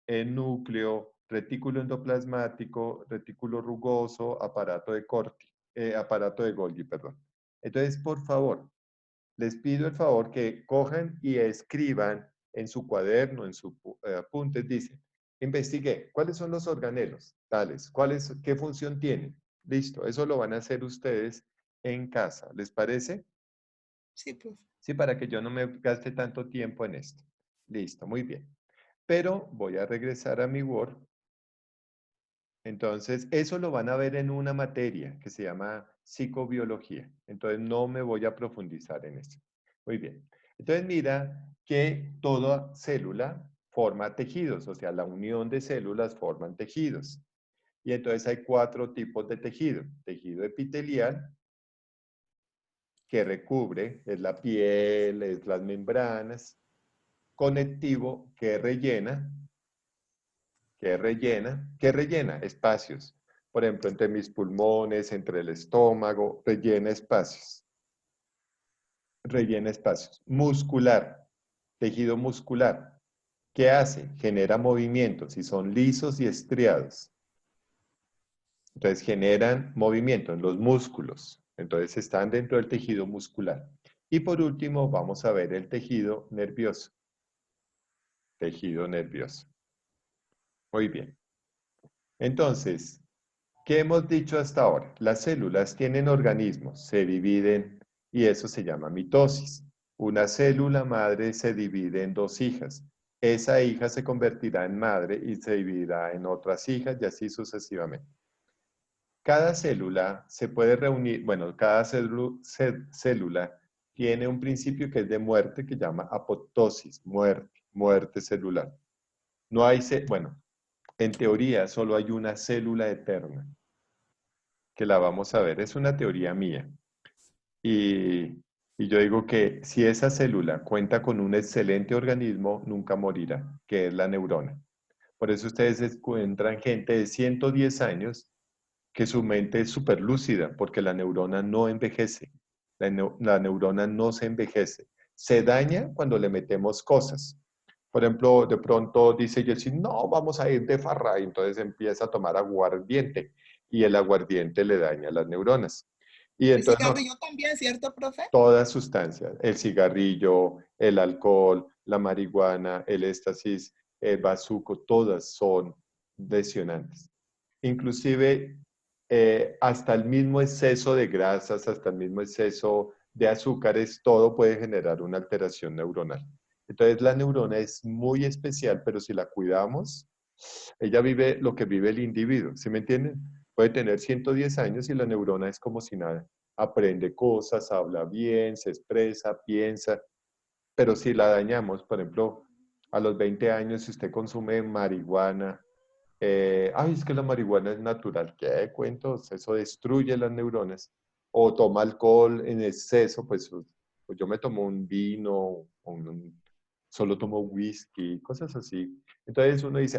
el núcleo, retículo endoplasmático, retículo rugoso, aparato de Golgi, perdón. Entonces, por favor, les pido el favor que cojan y escriban en su cuaderno, en sus apuntes, dice, investigué, ¿cuáles son los organelos? Tales, ¿qué función tienen? Listo, eso lo van a hacer ustedes en casa, ¿les parece? Sí, profe. Sí, para que yo no me gaste tanto tiempo en esto. Listo, muy bien. Pero voy a regresar a mi Word. Entonces, eso lo van a ver en una materia que se llama psicobiología. Entonces, no me voy a profundizar en eso. Muy bien. Entonces, mira que toda célula forma tejidos, o sea, la unión de células forman tejidos. Y entonces hay 4 tipos de tejido. Tejido epitelial, que recubre, es la piel, es las membranas. Conectivo, que rellena espacios. Por ejemplo, entre mis pulmones, entre el estómago, rellena espacios. Rellena espacios. Muscular, tejido muscular. ¿Qué hace? Genera movimientos y son lisos y estriados. Entonces generan movimiento en los músculos. Entonces están dentro del tejido muscular. Y por último vamos a ver el tejido nervioso. Tejido nervioso. Muy bien. Entonces, ¿qué hemos dicho hasta ahora? Las células tienen organismos, se dividen y eso se llama mitosis. Una célula madre se divide en 2 hijas. Esa hija se convertirá en madre y se dividirá en otras hijas y así sucesivamente. Cada célula se puede reunir, bueno, cada célula tiene un principio que es de muerte que llama apoptosis, muerte celular. No hay, bueno, en teoría solo hay una célula eterna, que la vamos a ver, es una teoría mía. Y yo digo que si esa célula cuenta con un excelente organismo, nunca morirá, que es la neurona. Por eso ustedes encuentran gente de 110 años que su mente es súper lúcida, porque la neurona no envejece. La neurona no se envejece. Se daña cuando le metemos cosas. Por ejemplo, de pronto dice Jessy, no, vamos a ir de farra, y entonces empieza a tomar aguardiente, y el aguardiente le daña las neuronas. Y El entonces cigarrillo también, ¿cierto, profe? todas sustancias, el cigarrillo, el alcohol, la marihuana, el éxtasis, el bazuco, todas son lesionantes. Inclusive hasta el mismo exceso de grasas, hasta el mismo exceso de azúcares, todo puede generar una alteración neuronal. Entonces la neurona es muy especial, pero si la cuidamos, ella vive lo que vive el individuo, ¿sí me entienden? Puede tener 110 años y la neurona es como si nada. Aprende cosas, habla bien, se expresa, piensa, pero si la dañamos, por ejemplo, a los 20 años, si usted consume marihuana, ay, es que la marihuana es natural, ¿qué cuentos? Eso destruye las neuronas. O toma alcohol en exceso, pues yo me tomo un vino, solo tomo whisky, cosas así. Entonces uno dice,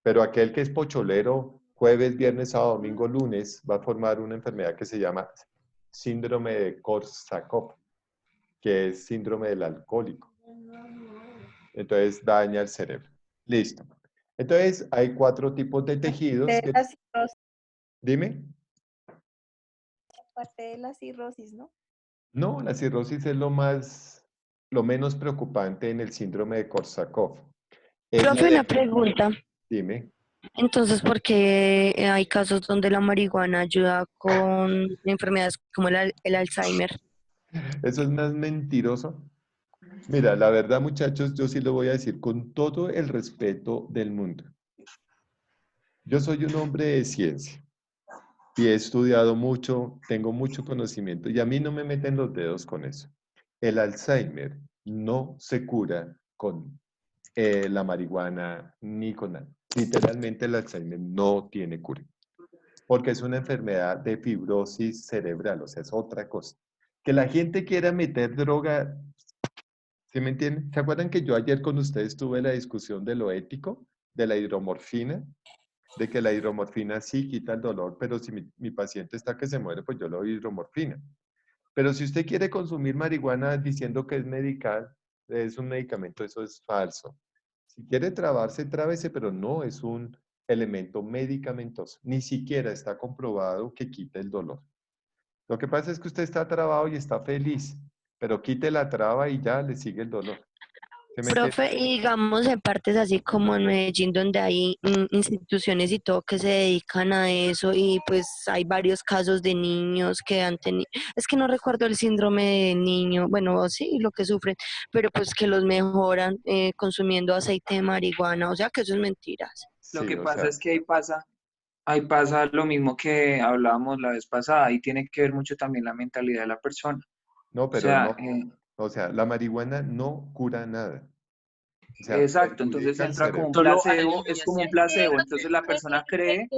pero aquel que es pocholero, jueves, viernes, sábado, domingo, lunes, va a formar una enfermedad que se llama síndrome de Korsakoff, que es síndrome del alcohólico. Entonces daña el cerebro. Listo. Entonces hay 4 tipos de tejidos. De la cirrosis, Dime. parte de la cirrosis, ¿no? No, la cirrosis es lo menos preocupante en el síndrome de Korsakoff. Profe, una pregunta. Dime. Entonces, ¿por qué hay casos donde la marihuana ayuda con enfermedades como el Alzheimer? Eso es más mentiroso. Mira, la verdad, muchachos, yo sí lo voy a decir con todo el respeto del mundo. Yo soy un hombre de ciencia y he estudiado mucho, tengo mucho conocimiento y a mí no me meten los dedos con eso. El Alzheimer no se cura con la marihuana ni con nada. Literalmente el Alzheimer no tiene cura porque es una enfermedad de fibrosis cerebral, o sea, es otra cosa. Que la gente quiera meter droga, ¿sí me entienden? ¿Se acuerdan que yo ayer con ustedes tuve la discusión de lo ético, de la hidromorfina? De que la hidromorfina sí quita el dolor, pero si mi paciente está que se muere, pues yo le doy hidromorfina. Pero si usted quiere consumir marihuana diciendo que es medical, es un medicamento, eso es falso. Si quiere trabarse, trábese, pero no es un elemento medicamentoso. Ni siquiera está comprobado que quite el dolor. Lo que pasa es que usted está trabado y está feliz, pero quite la traba y ya le sigue el dolor. ¿Se me entiende? Profe, y digamos en partes así como en Medellín, donde hay instituciones y todo que se dedican a eso, y pues hay varios casos de niños que han tenido, es que no recuerdo el síndrome de niño, bueno, sí, lo que sufren, pero pues que los mejoran consumiendo aceite de marihuana, o sea que eso es mentiras. Lo Sí, que o pasa sea, es que ahí pasa lo mismo que hablábamos la vez pasada, ahí tiene que ver mucho también la mentalidad de la persona. no, O pero sea, no, o sea, la marihuana no cura nada. O sea, exacto, entonces perjudica el entra como un cerebro. placebo, es como un placebo, entonces la persona cree,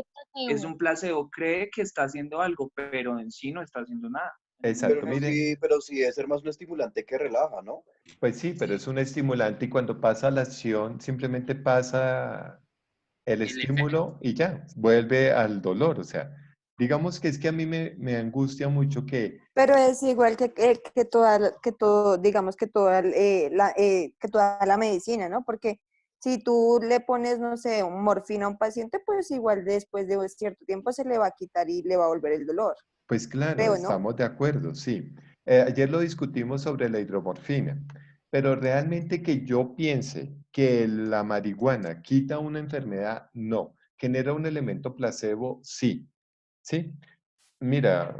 es un placebo. placebo, cree que está haciendo algo, pero en sí no está haciendo nada. Exacto, mire, Pero sí debe ser más un estimulante que relaja, ¿no? pues sí, pero es un estimulante y cuando pasa la acción, simplemente pasa el estímulo y ya, vuelve al dolor. O sea, digamos que es que a mí me angustia mucho que, Pero es igual que todo, digamos que toda la medicina, ¿no? Porque si tú le pones, no sé, un morfina a un paciente, pues igual después de cierto tiempo se le va a quitar y le va a volver el dolor, pues claro, creo, ¿no? estamos de acuerdo, sí. Ayer lo discutimos sobre la hidromorfina, pero realmente que yo piense que la marihuana quita una enfermedad, no. Genera un elemento placebo, sí. ¿Sí? Mira,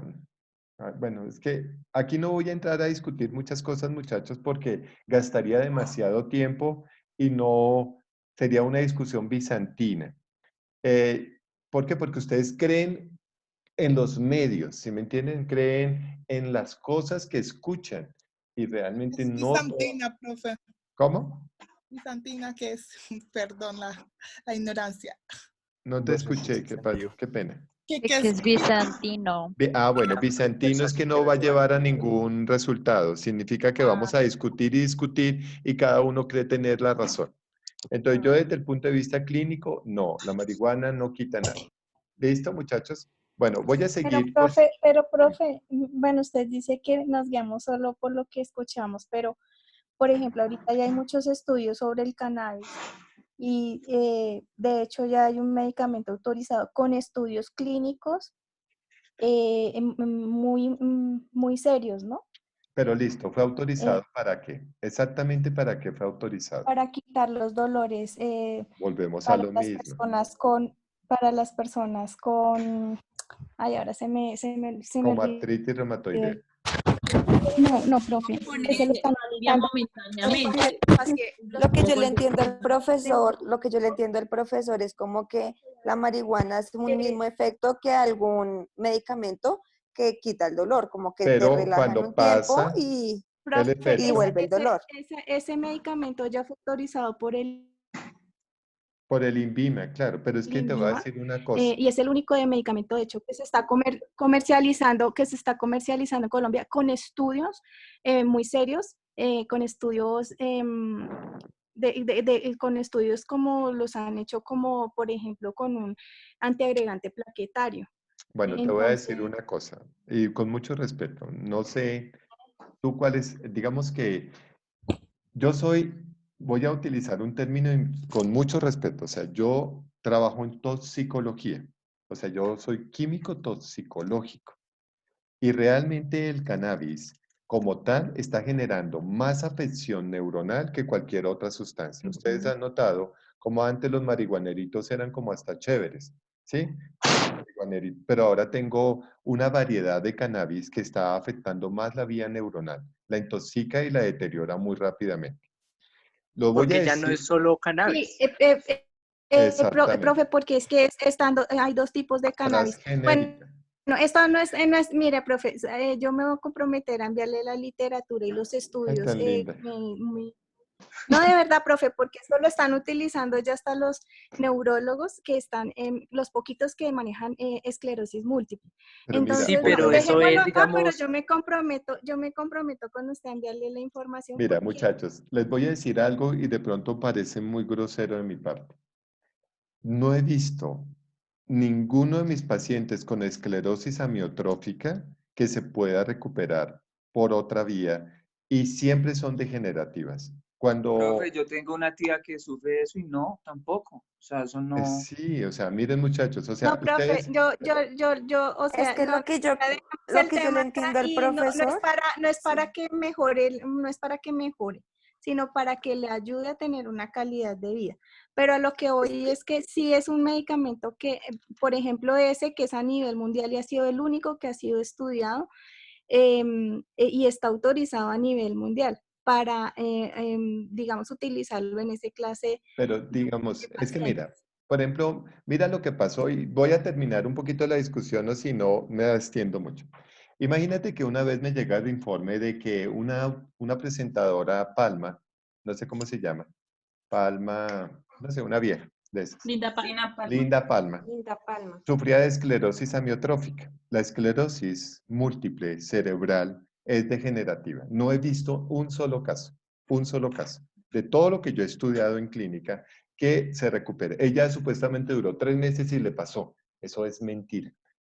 bueno, es que aquí no voy a entrar a discutir muchas cosas, muchachos, porque gastaría demasiado tiempo y no sería una discusión bizantina. Eh, ¿Por qué? Porque ustedes creen en los medios, ¿sí me entienden? Creen en las cosas que escuchan y realmente Es no. bizantina, profe. ¿Cómo? Bizantina, que es, perdón la ignorancia. No te escuché, qué pena. Que es bizantino. Bueno, bizantino es que no va a llevar a ningún resultado. Significa que vamos a discutir y discutir y cada uno cree tener la razón. Entonces, yo desde el punto de vista clínico, no, la marihuana no quita nada. ¿Listo, muchachos? Bueno, voy a seguir. Pero profe, bueno, usted dice que nos guiamos solo por lo que escuchamos, pero por ejemplo, ahorita ya hay muchos estudios sobre el cannabis y de hecho ya hay un medicamento autorizado con estudios clínicos muy serios, ¿no? Pero listo, ¿fue Eh, autorizado para qué? Exactamente para qué fue autorizado. para quitar los dolores Volvemos a para lo las mismo. personas con, ay, ahora se me Como olvidó. artritis reumatoidea. No, profe, que se lo están alivia quitando. momentáneamente. Lo que yo le entiendo al profesor, lo que yo le entiendo al profesor es como que la marihuana es un mismo efecto que algún medicamento que quita el dolor, como que te Pero relaja en cuando un tiempo pasa y el Profe, efecto vuelve el dolor. ese medicamento ya fue autorizado por el por el INVIMA, claro, pero es que te voy a INVIMA, decir una cosa. y es el único de medicamento, de hecho, que se está comercializando, en Colombia con estudios muy serios, con estudios con estudios como los han hecho, como por ejemplo con un antiagregante plaquetario. Bueno, te voy a decir Entonces, una cosa, y con mucho respeto. No sé, tú cuál es, digamos que yo soy, voy a utilizar un término con mucho respeto, o sea, yo trabajo en toxicología, o sea, yo soy químico toxicológico. Y realmente el cannabis como tal está generando más afección neuronal que cualquier otra sustancia. Ustedes han notado como antes los marihuaneritos eran como hasta chéveres, ¿sí? Pero ahora tengo una variedad de cannabis que está afectando más la vía neuronal, la intoxica y la deteriora muy rápidamente. Lo voy a Porque ya no decir es solo sí, cannabis. exactamente, profe, porque es que hay dos tipos de cannabis. Bueno, transgénica. esto no es, mire, profe, yo me voy a comprometer a enviarle la literatura y los Ay, estudios. tan linda. No, de verdad, profe, porque eso lo están utilizando ya hasta los neurólogos que están, los poquitos que manejan esclerosis múltiple. Pero mira, Sí, Entonces, por pero ejemplo, eso dejémoslo es, acá, pero digamos, yo me comprometo con usted a enviarle la información mira, porque muchachos, les voy a decir algo y de pronto parece muy grosero de mi parte. No he visto ninguno de mis pacientes con esclerosis amiotrófica que se pueda recuperar por otra vía y siempre son degenerativas. Profe, Cuando, yo tengo una tía que sufre de eso y no, tampoco. O sea, eso no. sí, o sea, miren muchachos, o sea, no, profe, ustedes, o Es sea, que no, lo ya dejamos lo el que yo le tema acá entiendo al y no es profesor, para, no es sí. para que mejore, no es para que mejore, sino para que le ayude a tener una calidad de vida. Pero a lo que voy es que sí es un medicamento que, por ejemplo, ese que es a nivel mundial y ha sido el único que ha sido estudiado y está autorizado a nivel mundial para, digamos, utilizarlo en esa clase pero de digamos, es que pacientes. mira, por ejemplo, mira lo que pasó y voy a terminar un poquito la discusión o si no me extiendo mucho. Imagínate que una vez me llega el informe de que una presentadora, Palma, no sé cómo se llama, Palma, no sé, una vieja de esas, Linda Palma. Linda Palma, Linda Palma. sufría de esclerosis amiotrófica. La esclerosis múltiple cerebral es degenerativa. No he visto un solo caso, de todo lo que yo he estudiado en clínica, que se recupere. Ella supuestamente duró 3 meses y le pasó. Eso es mentira.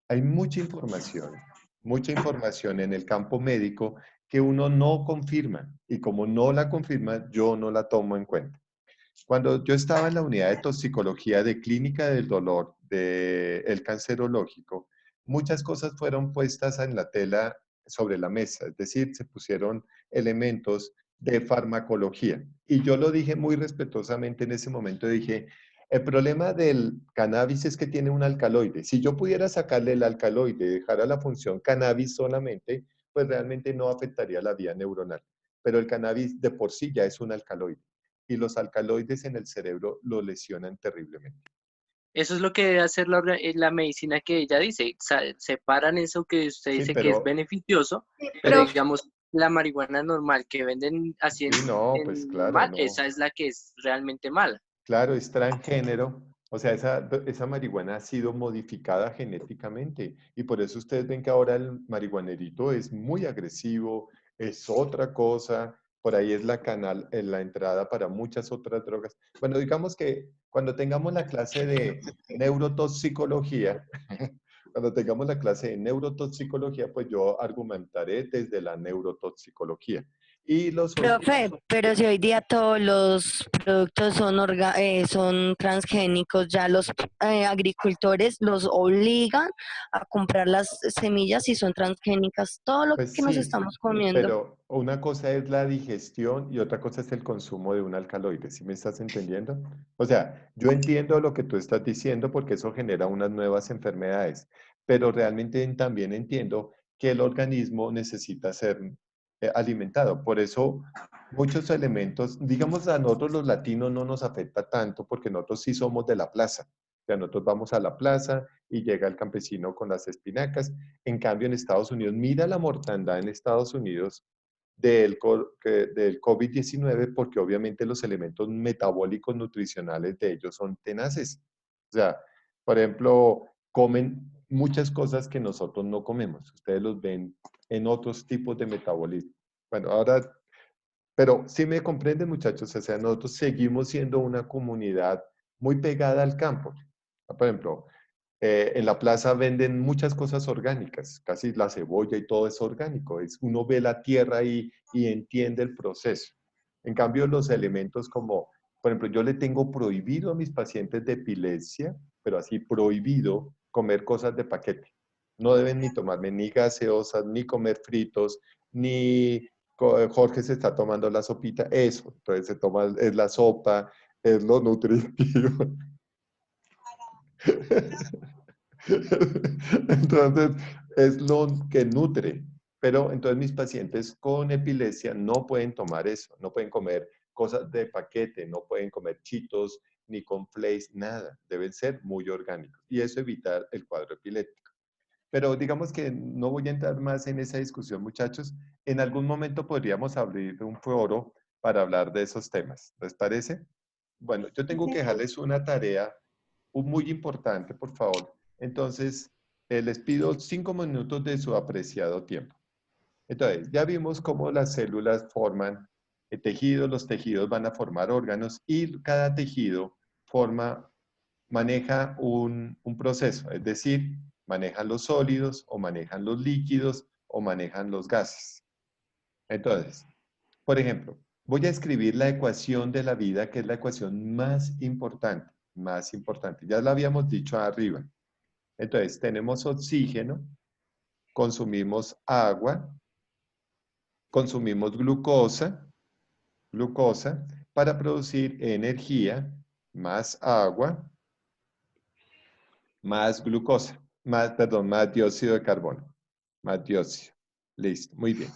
Hay mucha información en el campo médico que uno no confirma y como no la confirma, yo no la tomo en cuenta. Cuando yo estaba en la unidad de toxicología de clínica del dolor del cancerológico, muchas cosas fueron puestas en la tela sobre la mesa, es decir, se pusieron elementos de farmacología. Y yo lo dije muy respetuosamente en ese momento, dije, el problema del cannabis es que tiene un alcaloide. Si yo pudiera sacarle el alcaloide y dejar a la función cannabis solamente, pues realmente no afectaría la vía neuronal. Pero el cannabis de por sí ya es un alcaloide y los alcaloides en el cerebro lo lesionan terriblemente. eso es lo que debe hacer la medicina que ella dice. Separan eso que usted Sí, dice que es pero, beneficioso, pero Profe, digamos, la marihuana normal que venden así sí, no, pues en claro, normal, no. esa es la que es realmente mala. Claro, es transgénero, o sea, esa marihuana ha sido modificada genéticamente y por eso ustedes ven que ahora el marihuanerito es muy agresivo, es otra cosa, por ahí es la entrada para muchas otras drogas. Bueno, digamos que cuando tengamos la clase de neurotoxicología, cuando tengamos la clase de neurotoxicología, pues yo argumentaré desde la neurotoxicología. Y los Profe, pero si hoy día todos los productos son transgénicos, ya los agricultores los obligan a comprar las semillas y son transgénicas, todo lo pues que nos sí, estamos comiendo. pero una cosa es la digestión y otra cosa es el consumo de un alcaloide, ¿sí me estás entendiendo? O sea, yo entiendo lo que tú estás diciendo porque eso genera unas nuevas enfermedades, pero realmente también entiendo que el organismo necesita ser alimentado. Por eso muchos elementos, digamos a nosotros los latinos no nos afecta tanto porque nosotros sí somos de la plaza. O sea, nosotros vamos a la plaza y llega el campesino con las espinacas. En cambio, en Estados Unidos, mira la mortandad en Estados Unidos del COVID-19 porque obviamente los elementos metabólicos nutricionales de ellos son tenaces. O sea, por ejemplo, comen muchas cosas que nosotros no comemos. Ustedes los ven en otros tipos de metabolismo. Bueno, ahora, pero sí me comprenden, muchachos, o sea, nosotros seguimos siendo una comunidad muy pegada al campo. Por ejemplo, en la plaza venden muchas cosas orgánicas, casi la cebolla y todo es orgánico. Uno ve la tierra y entiende el proceso. En cambio, los elementos como, por ejemplo, yo le tengo prohibido a mis pacientes de epilepsia, pero así prohibido comer cosas de paquete. No deben ni tomarme ni gaseosas, ni comer fritos, ni Jorge se está tomando la sopita, eso. Entonces se toma, es la sopa, es lo nutritivo. Entonces, es lo que nutre. Pero entonces mis pacientes con epilepsia no pueden tomar eso, no pueden comer cosas de paquete, no pueden comer chitos, ni cornflakes, nada. Deben ser muy orgánicos. Y eso evita el cuadro epiléptico. Pero digamos que no voy a entrar más en esa discusión, muchachos. En algún momento podríamos abrir un foro para hablar de esos temas. ¿Les parece? Bueno, yo tengo que dejarles una tarea muy importante, por favor. Entonces, les pido 5 minutos de su apreciado tiempo. Entonces, ya vimos cómo las células forman tejidos, los tejidos van a formar órganos y cada tejido maneja un proceso, es decir, manejan los sólidos o manejan los líquidos o manejan los gases. Entonces, por ejemplo, voy a escribir la ecuación de la vida, que es la ecuación más importante, más importante. Ya la habíamos dicho arriba. Entonces, tenemos oxígeno, consumimos agua, consumimos glucosa para producir energía, más agua, más glucosa, más dióxido de carbono, más dióxido. Listo, muy bien.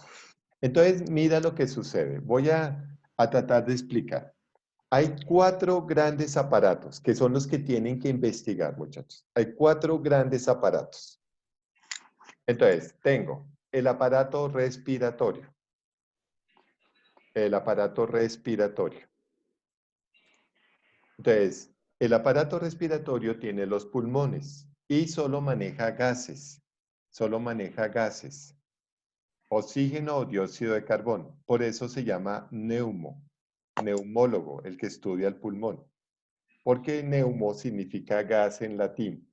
Entonces, mira lo que sucede. Voy a tratar de explicar. Hay 4 grandes aparatos que son los que tienen que investigar, muchachos. Hay 4 grandes aparatos. Entonces, tengo el aparato respiratorio. El aparato respiratorio. Entonces, el aparato respiratorio tiene los pulmones y solo maneja gases. Solo maneja gases. Oxígeno o dióxido de carbono. Por eso se llama neumólogo, el que estudia el pulmón. Porque neumo significa gas en latín.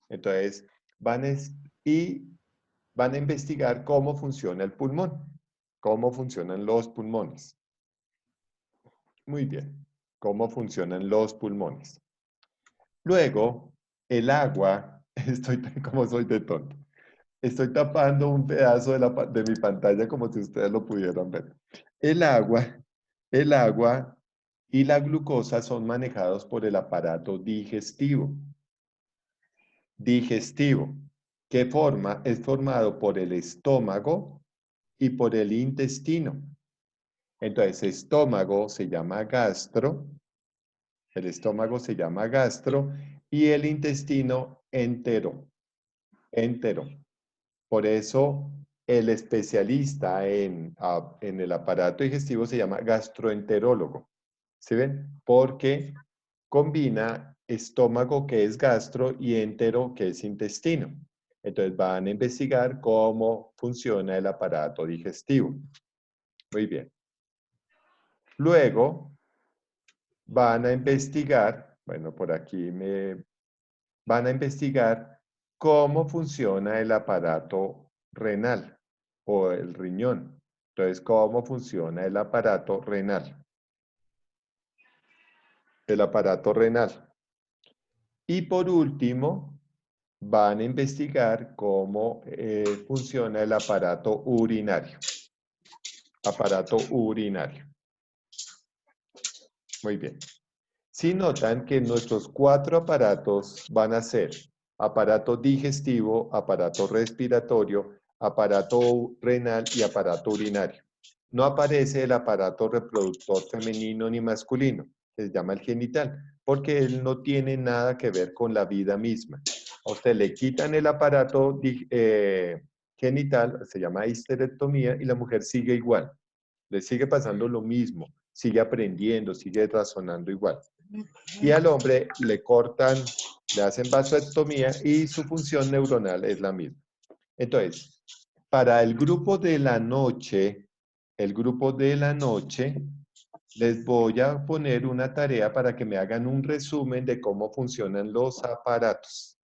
Entonces, van a investigar cómo funciona el pulmón, cómo funcionan los pulmones. Muy bien, cómo funcionan los pulmones. Luego, el agua, como soy de tonto. Estoy tapando un pedazo de mi pantalla como si ustedes lo pudieran ver. El agua y la glucosa son manejados por el aparato digestivo. Que es formado por el estómago y por el intestino. Entonces, estómago se llama gastro, el estómago se llama gastro y el intestino entero. Por eso, el especialista en el aparato digestivo se llama gastroenterólogo. ¿Sí ven? Porque combina estómago, que es gastro, y entero, que es intestino. Entonces van a investigar cómo funciona el aparato digestivo. Muy bien. Luego van a investigar, bueno, por aquí van a investigar cómo funciona el aparato renal o el riñón. Entonces, ¿cómo funciona el aparato renal? El aparato renal. Y por último, van a investigar cómo funciona el aparato urinario. Aparato urinario. Muy bien. Si notan que nuestros 4 aparatos van a ser aparato digestivo, aparato respiratorio, aparato renal y aparato urinario. No aparece el aparato reproductor femenino ni masculino, que se llama el genital, porque él no tiene nada que ver con la vida misma. A usted le quitan el aparato genital, se llama histerectomía, y la mujer sigue igual. Le sigue pasando lo mismo, sigue aprendiendo, sigue razonando igual. Y al hombre le cortan, le hacen vasectomía y su función neuronal es la misma. Entonces, para el grupo de la noche, les voy a poner una tarea para que me hagan un resumen de cómo funcionan los aparatos.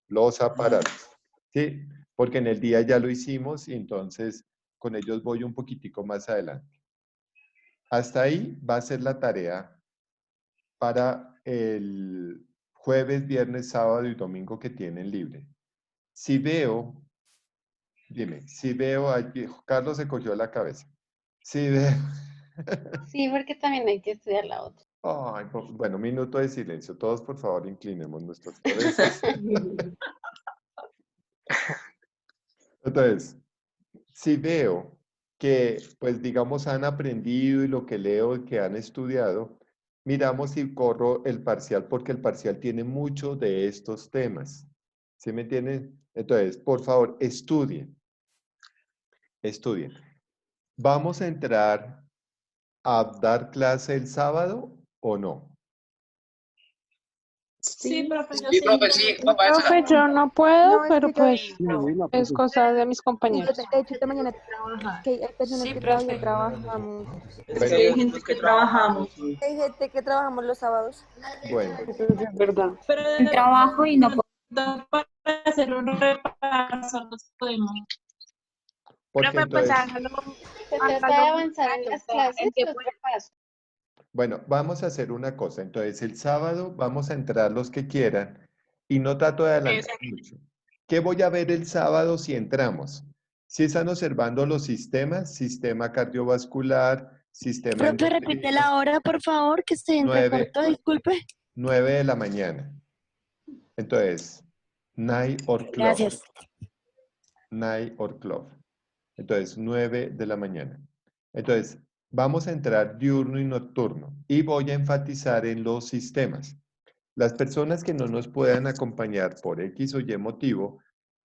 Los aparatos, ¿sí? Porque en el día ya lo hicimos y entonces con ellos voy un poquitico más adelante. Hasta ahí va a ser la tarea para el jueves, viernes, sábado y domingo que tienen libre. Si veo, dime, si veo, aquí, Carlos se cogió la cabeza. Si veo... Sí, porque también hay que estudiar la otra. Ay, bueno, minuto de silencio. Todos, por favor, inclinemos nuestras cabezas. Entonces, si veo que, pues, digamos, han aprendido y lo que leo y que han estudiado, miramos si corro el parcial, porque el parcial tiene mucho de estos temas. ¿Sí me entienden? Entonces, por favor, estudien. Estudien. ¿Vamos a entrar a dar clase el sábado o no? Sí, profe, yo Sí, sí. profe, sí, papá, Profe, yo no puedo, No, es pero que yo, pues es cosa de mis sí, compañeros. de hecho, esta mañana que hay personas Sí, que todavía profe. trabajamos. Es Bueno, que hay gente que trabajamos. Hay gente que trabajamos los sábados. bueno, Eso sí es verdad. Pero Trabajo y no puedo. para hacer un repaso los podemos. porque Profe, pues entonces, Se trata de avanzar en las clases, los repasos. bueno, vamos a hacer una cosa. Entonces, el sábado vamos a entrar los que quieran y no trato de adelantar mucho. ¿Qué voy a ver el sábado si entramos? Si están observando los sistemas, sistema cardiovascular, sistema Profe, repite endocrino, la hora, por favor, que se 9, entrecortó, disculpe. 9 de la mañana. Entonces, night or club. Gracias. Night or club. Entonces, 9 de la mañana. Entonces, vamos a entrar diurno y nocturno y voy a enfatizar en los sistemas. Las personas que no nos puedan acompañar por X o Y motivo,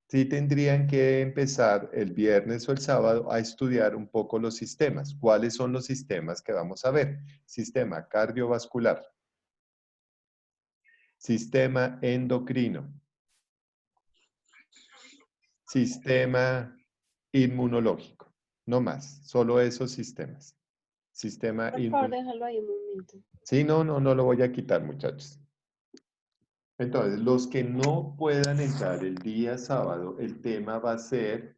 sí tendrían que empezar el viernes o el sábado a estudiar un poco los sistemas. ¿Cuáles son los sistemas que vamos a ver? Sistema cardiovascular, sistema endocrino, sistema inmunológico. No más, solo esos sistemas. Sistema Por favor, déjalo ahí un momento. Sí, no lo voy a quitar, muchachos. Entonces, los que no puedan entrar el día sábado, el tema va a ser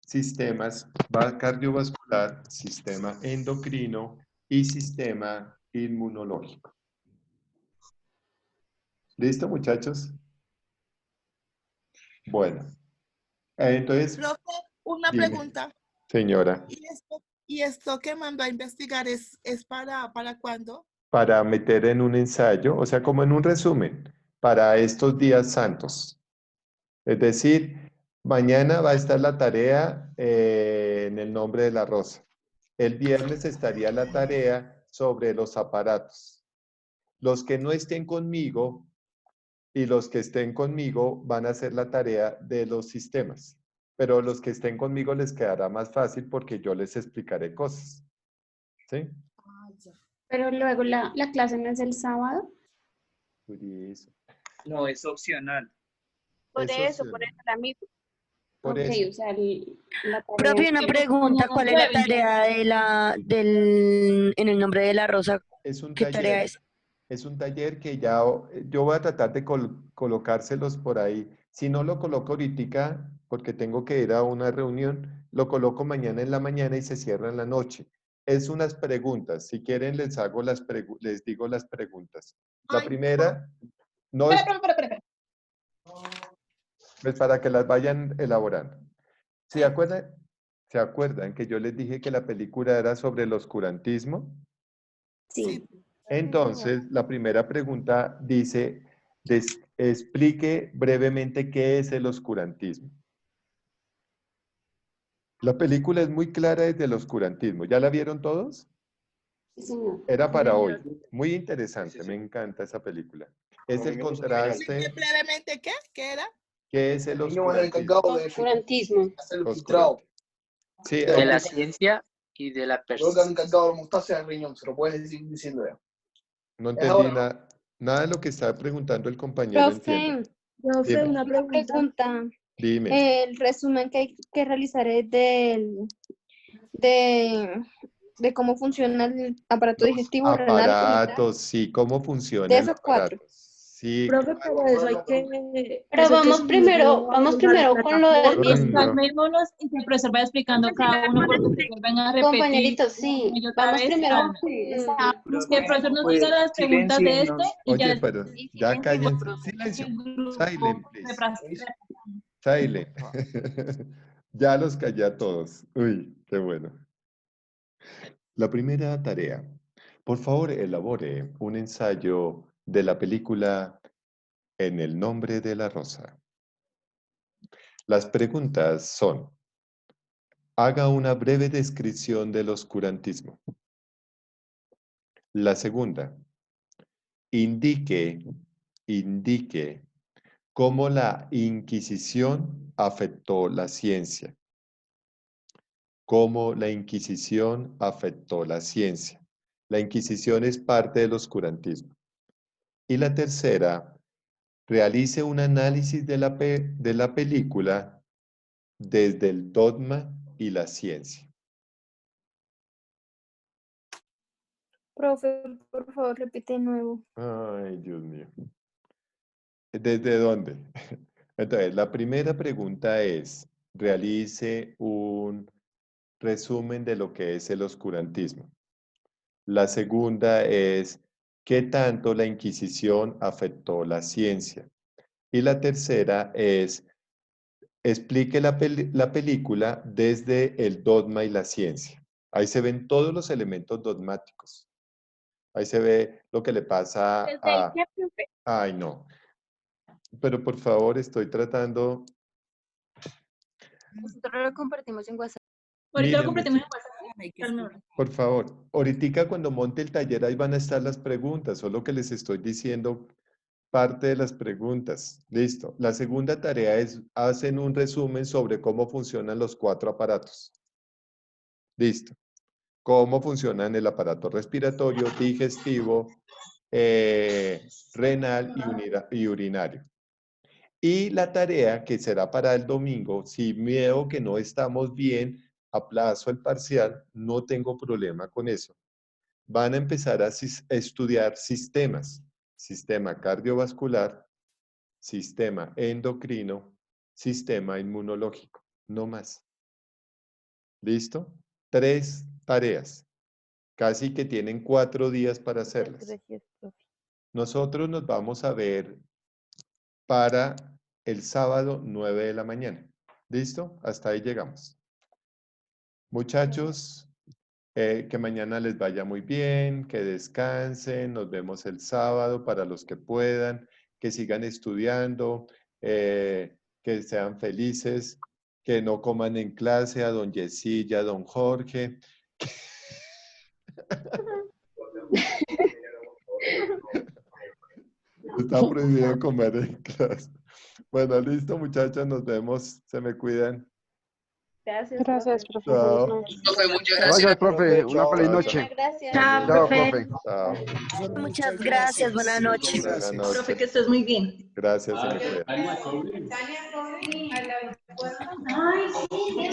sistemas cardiovascular, sistema endocrino y sistema inmunológico. ¿Listo, muchachos? Bueno, entonces... Profe, una dime, pregunta. señora, ¿Y esto que mandó a investigar es para cuándo? para meter en un ensayo, o sea, como en un resumen, para estos días santos. Es decir, mañana va a estar la tarea en el nombre de la rosa. El viernes estaría la tarea sobre los aparatos. Los que no estén conmigo y los que estén conmigo van a hacer la tarea de los sistemas. Pero los que estén conmigo les quedará más fácil porque yo les explicaré cosas. ¿Sí? Pero luego la clase no es el sábado. Por eso. No, es opcional. Por eso, la misma. Por Ok, eso. o sea, la tarea Profe, una pregunta, ¿cuál es la tarea en el nombre de la rosa? Es un ¿Qué taller. tarea es? Es un taller que ya yo voy a tratar de colocárselos por ahí. Si no lo coloco ahorita, porque tengo que ir a una reunión, lo coloco mañana en la mañana y se cierra en la noche. Es unas preguntas. Si quieren, les digo las preguntas. La primera, no es Espera. pues para que las vayan elaborando. ¿Se acuerdan que yo les dije que la película era sobre el oscurantismo? Sí. Entonces, la primera pregunta dice, explique brevemente qué es el oscurantismo. La película es muy clara desde el oscurantismo. ¿Ya la vieron todos? Sí, señor. Era para hoy. Muy interesante, me encanta esa película. Es el contraste. Brevemente, ¿qué era? ¿Qué es el oscurantismo? Oscurantismo. Oscurantismo. Sí, De la ciencia y de la percepción. no entendí nada de lo que estaba preguntando el compañero. Entiendo. Profe, Dime. una pregunta. Dime. El resumen que hay que realizar es de cómo funciona el aparato digestivo, renal, Aparatos, sí, cómo funciona de el esos aparato. 4. Sí, Profe, pero eso hay que... Pero vamos primero con lo del Ay, no. Calmémonos y que el profesor vaya explicando cada uno porque el profesor venga a repetir. Compañeritos, sí, y otra vamos vez, primero. calma. Que el profesor nos diga las preguntas de este y Oye, ya pero ya cállense. Silencio. Silent, please. Silent. Ya los callé a todos. Uy, qué bueno. La primera tarea. Por favor, elabore un ensayo de la película En el nombre de la rosa. Las preguntas son: haga una breve descripción del oscurantismo. La segunda, indique cómo la Inquisición afectó la ciencia. Cómo la Inquisición afectó la ciencia. La Inquisición es parte del oscurantismo. Y la tercera, realice un análisis de la película desde el dogma y la ciencia. Profe, por favor, repite de nuevo. Ay, Dios mío. ¿Desde dónde? Entonces, la primera pregunta es, realice un resumen de lo que es el oscurantismo. La segunda es, ¿qué tanto la Inquisición afectó la ciencia? Y la tercera es, explique la película desde el dogma y la ciencia. Ahí se ven todos los elementos dogmáticos. Ahí se ve lo que le pasa a... Ay, no. Pero por favor, estoy tratando... Nosotros lo compartimos en WhatsApp. Ahorita lo Miren, compartimos en WhatsApp. Calmémonos. por favor, ahorita cuando monte el taller ahí van a estar las preguntas, solo que les estoy diciendo parte de las preguntas. Listo. La segunda tarea es, hacen un resumen sobre cómo funcionan los 4 aparatos. Listo. Cómo funcionan el aparato respiratorio, digestivo, renal y urinario. Y la tarea que será para el domingo, si veo que no estamos bien, aplazo el parcial, no tengo problema con eso. Van a empezar a estudiar sistemas. Sistema cardiovascular, sistema endocrino, sistema inmunológico. No más. ¿Listo? 3 tareas. Casi que tienen 4 días para hacerlas. Gracias, profe. Nosotros nos vamos a ver para el sábado 9 de la mañana. ¿Listo? Hasta ahí llegamos. Muchachos, que mañana les vaya muy bien, que descansen, nos vemos el sábado para los que puedan, que sigan estudiando, que sean felices, que no coman en clase a don Yesilla, a don Jorge. Está prohibido comer en clase. Bueno, listo, muchachos, nos vemos. Se me cuidan. Gracias, Gracias, profe. Chao. Buenas noches. Profe, muchas Gracias, gracias. profe. Una feliz Chao, noche. Gracias. Chao, Chao, profe. profe. Chao. Muchas gracias. Buenas noches. Buenas noches. Profe, que estés muy bien. Gracias, se me cuidan. Ay, sí.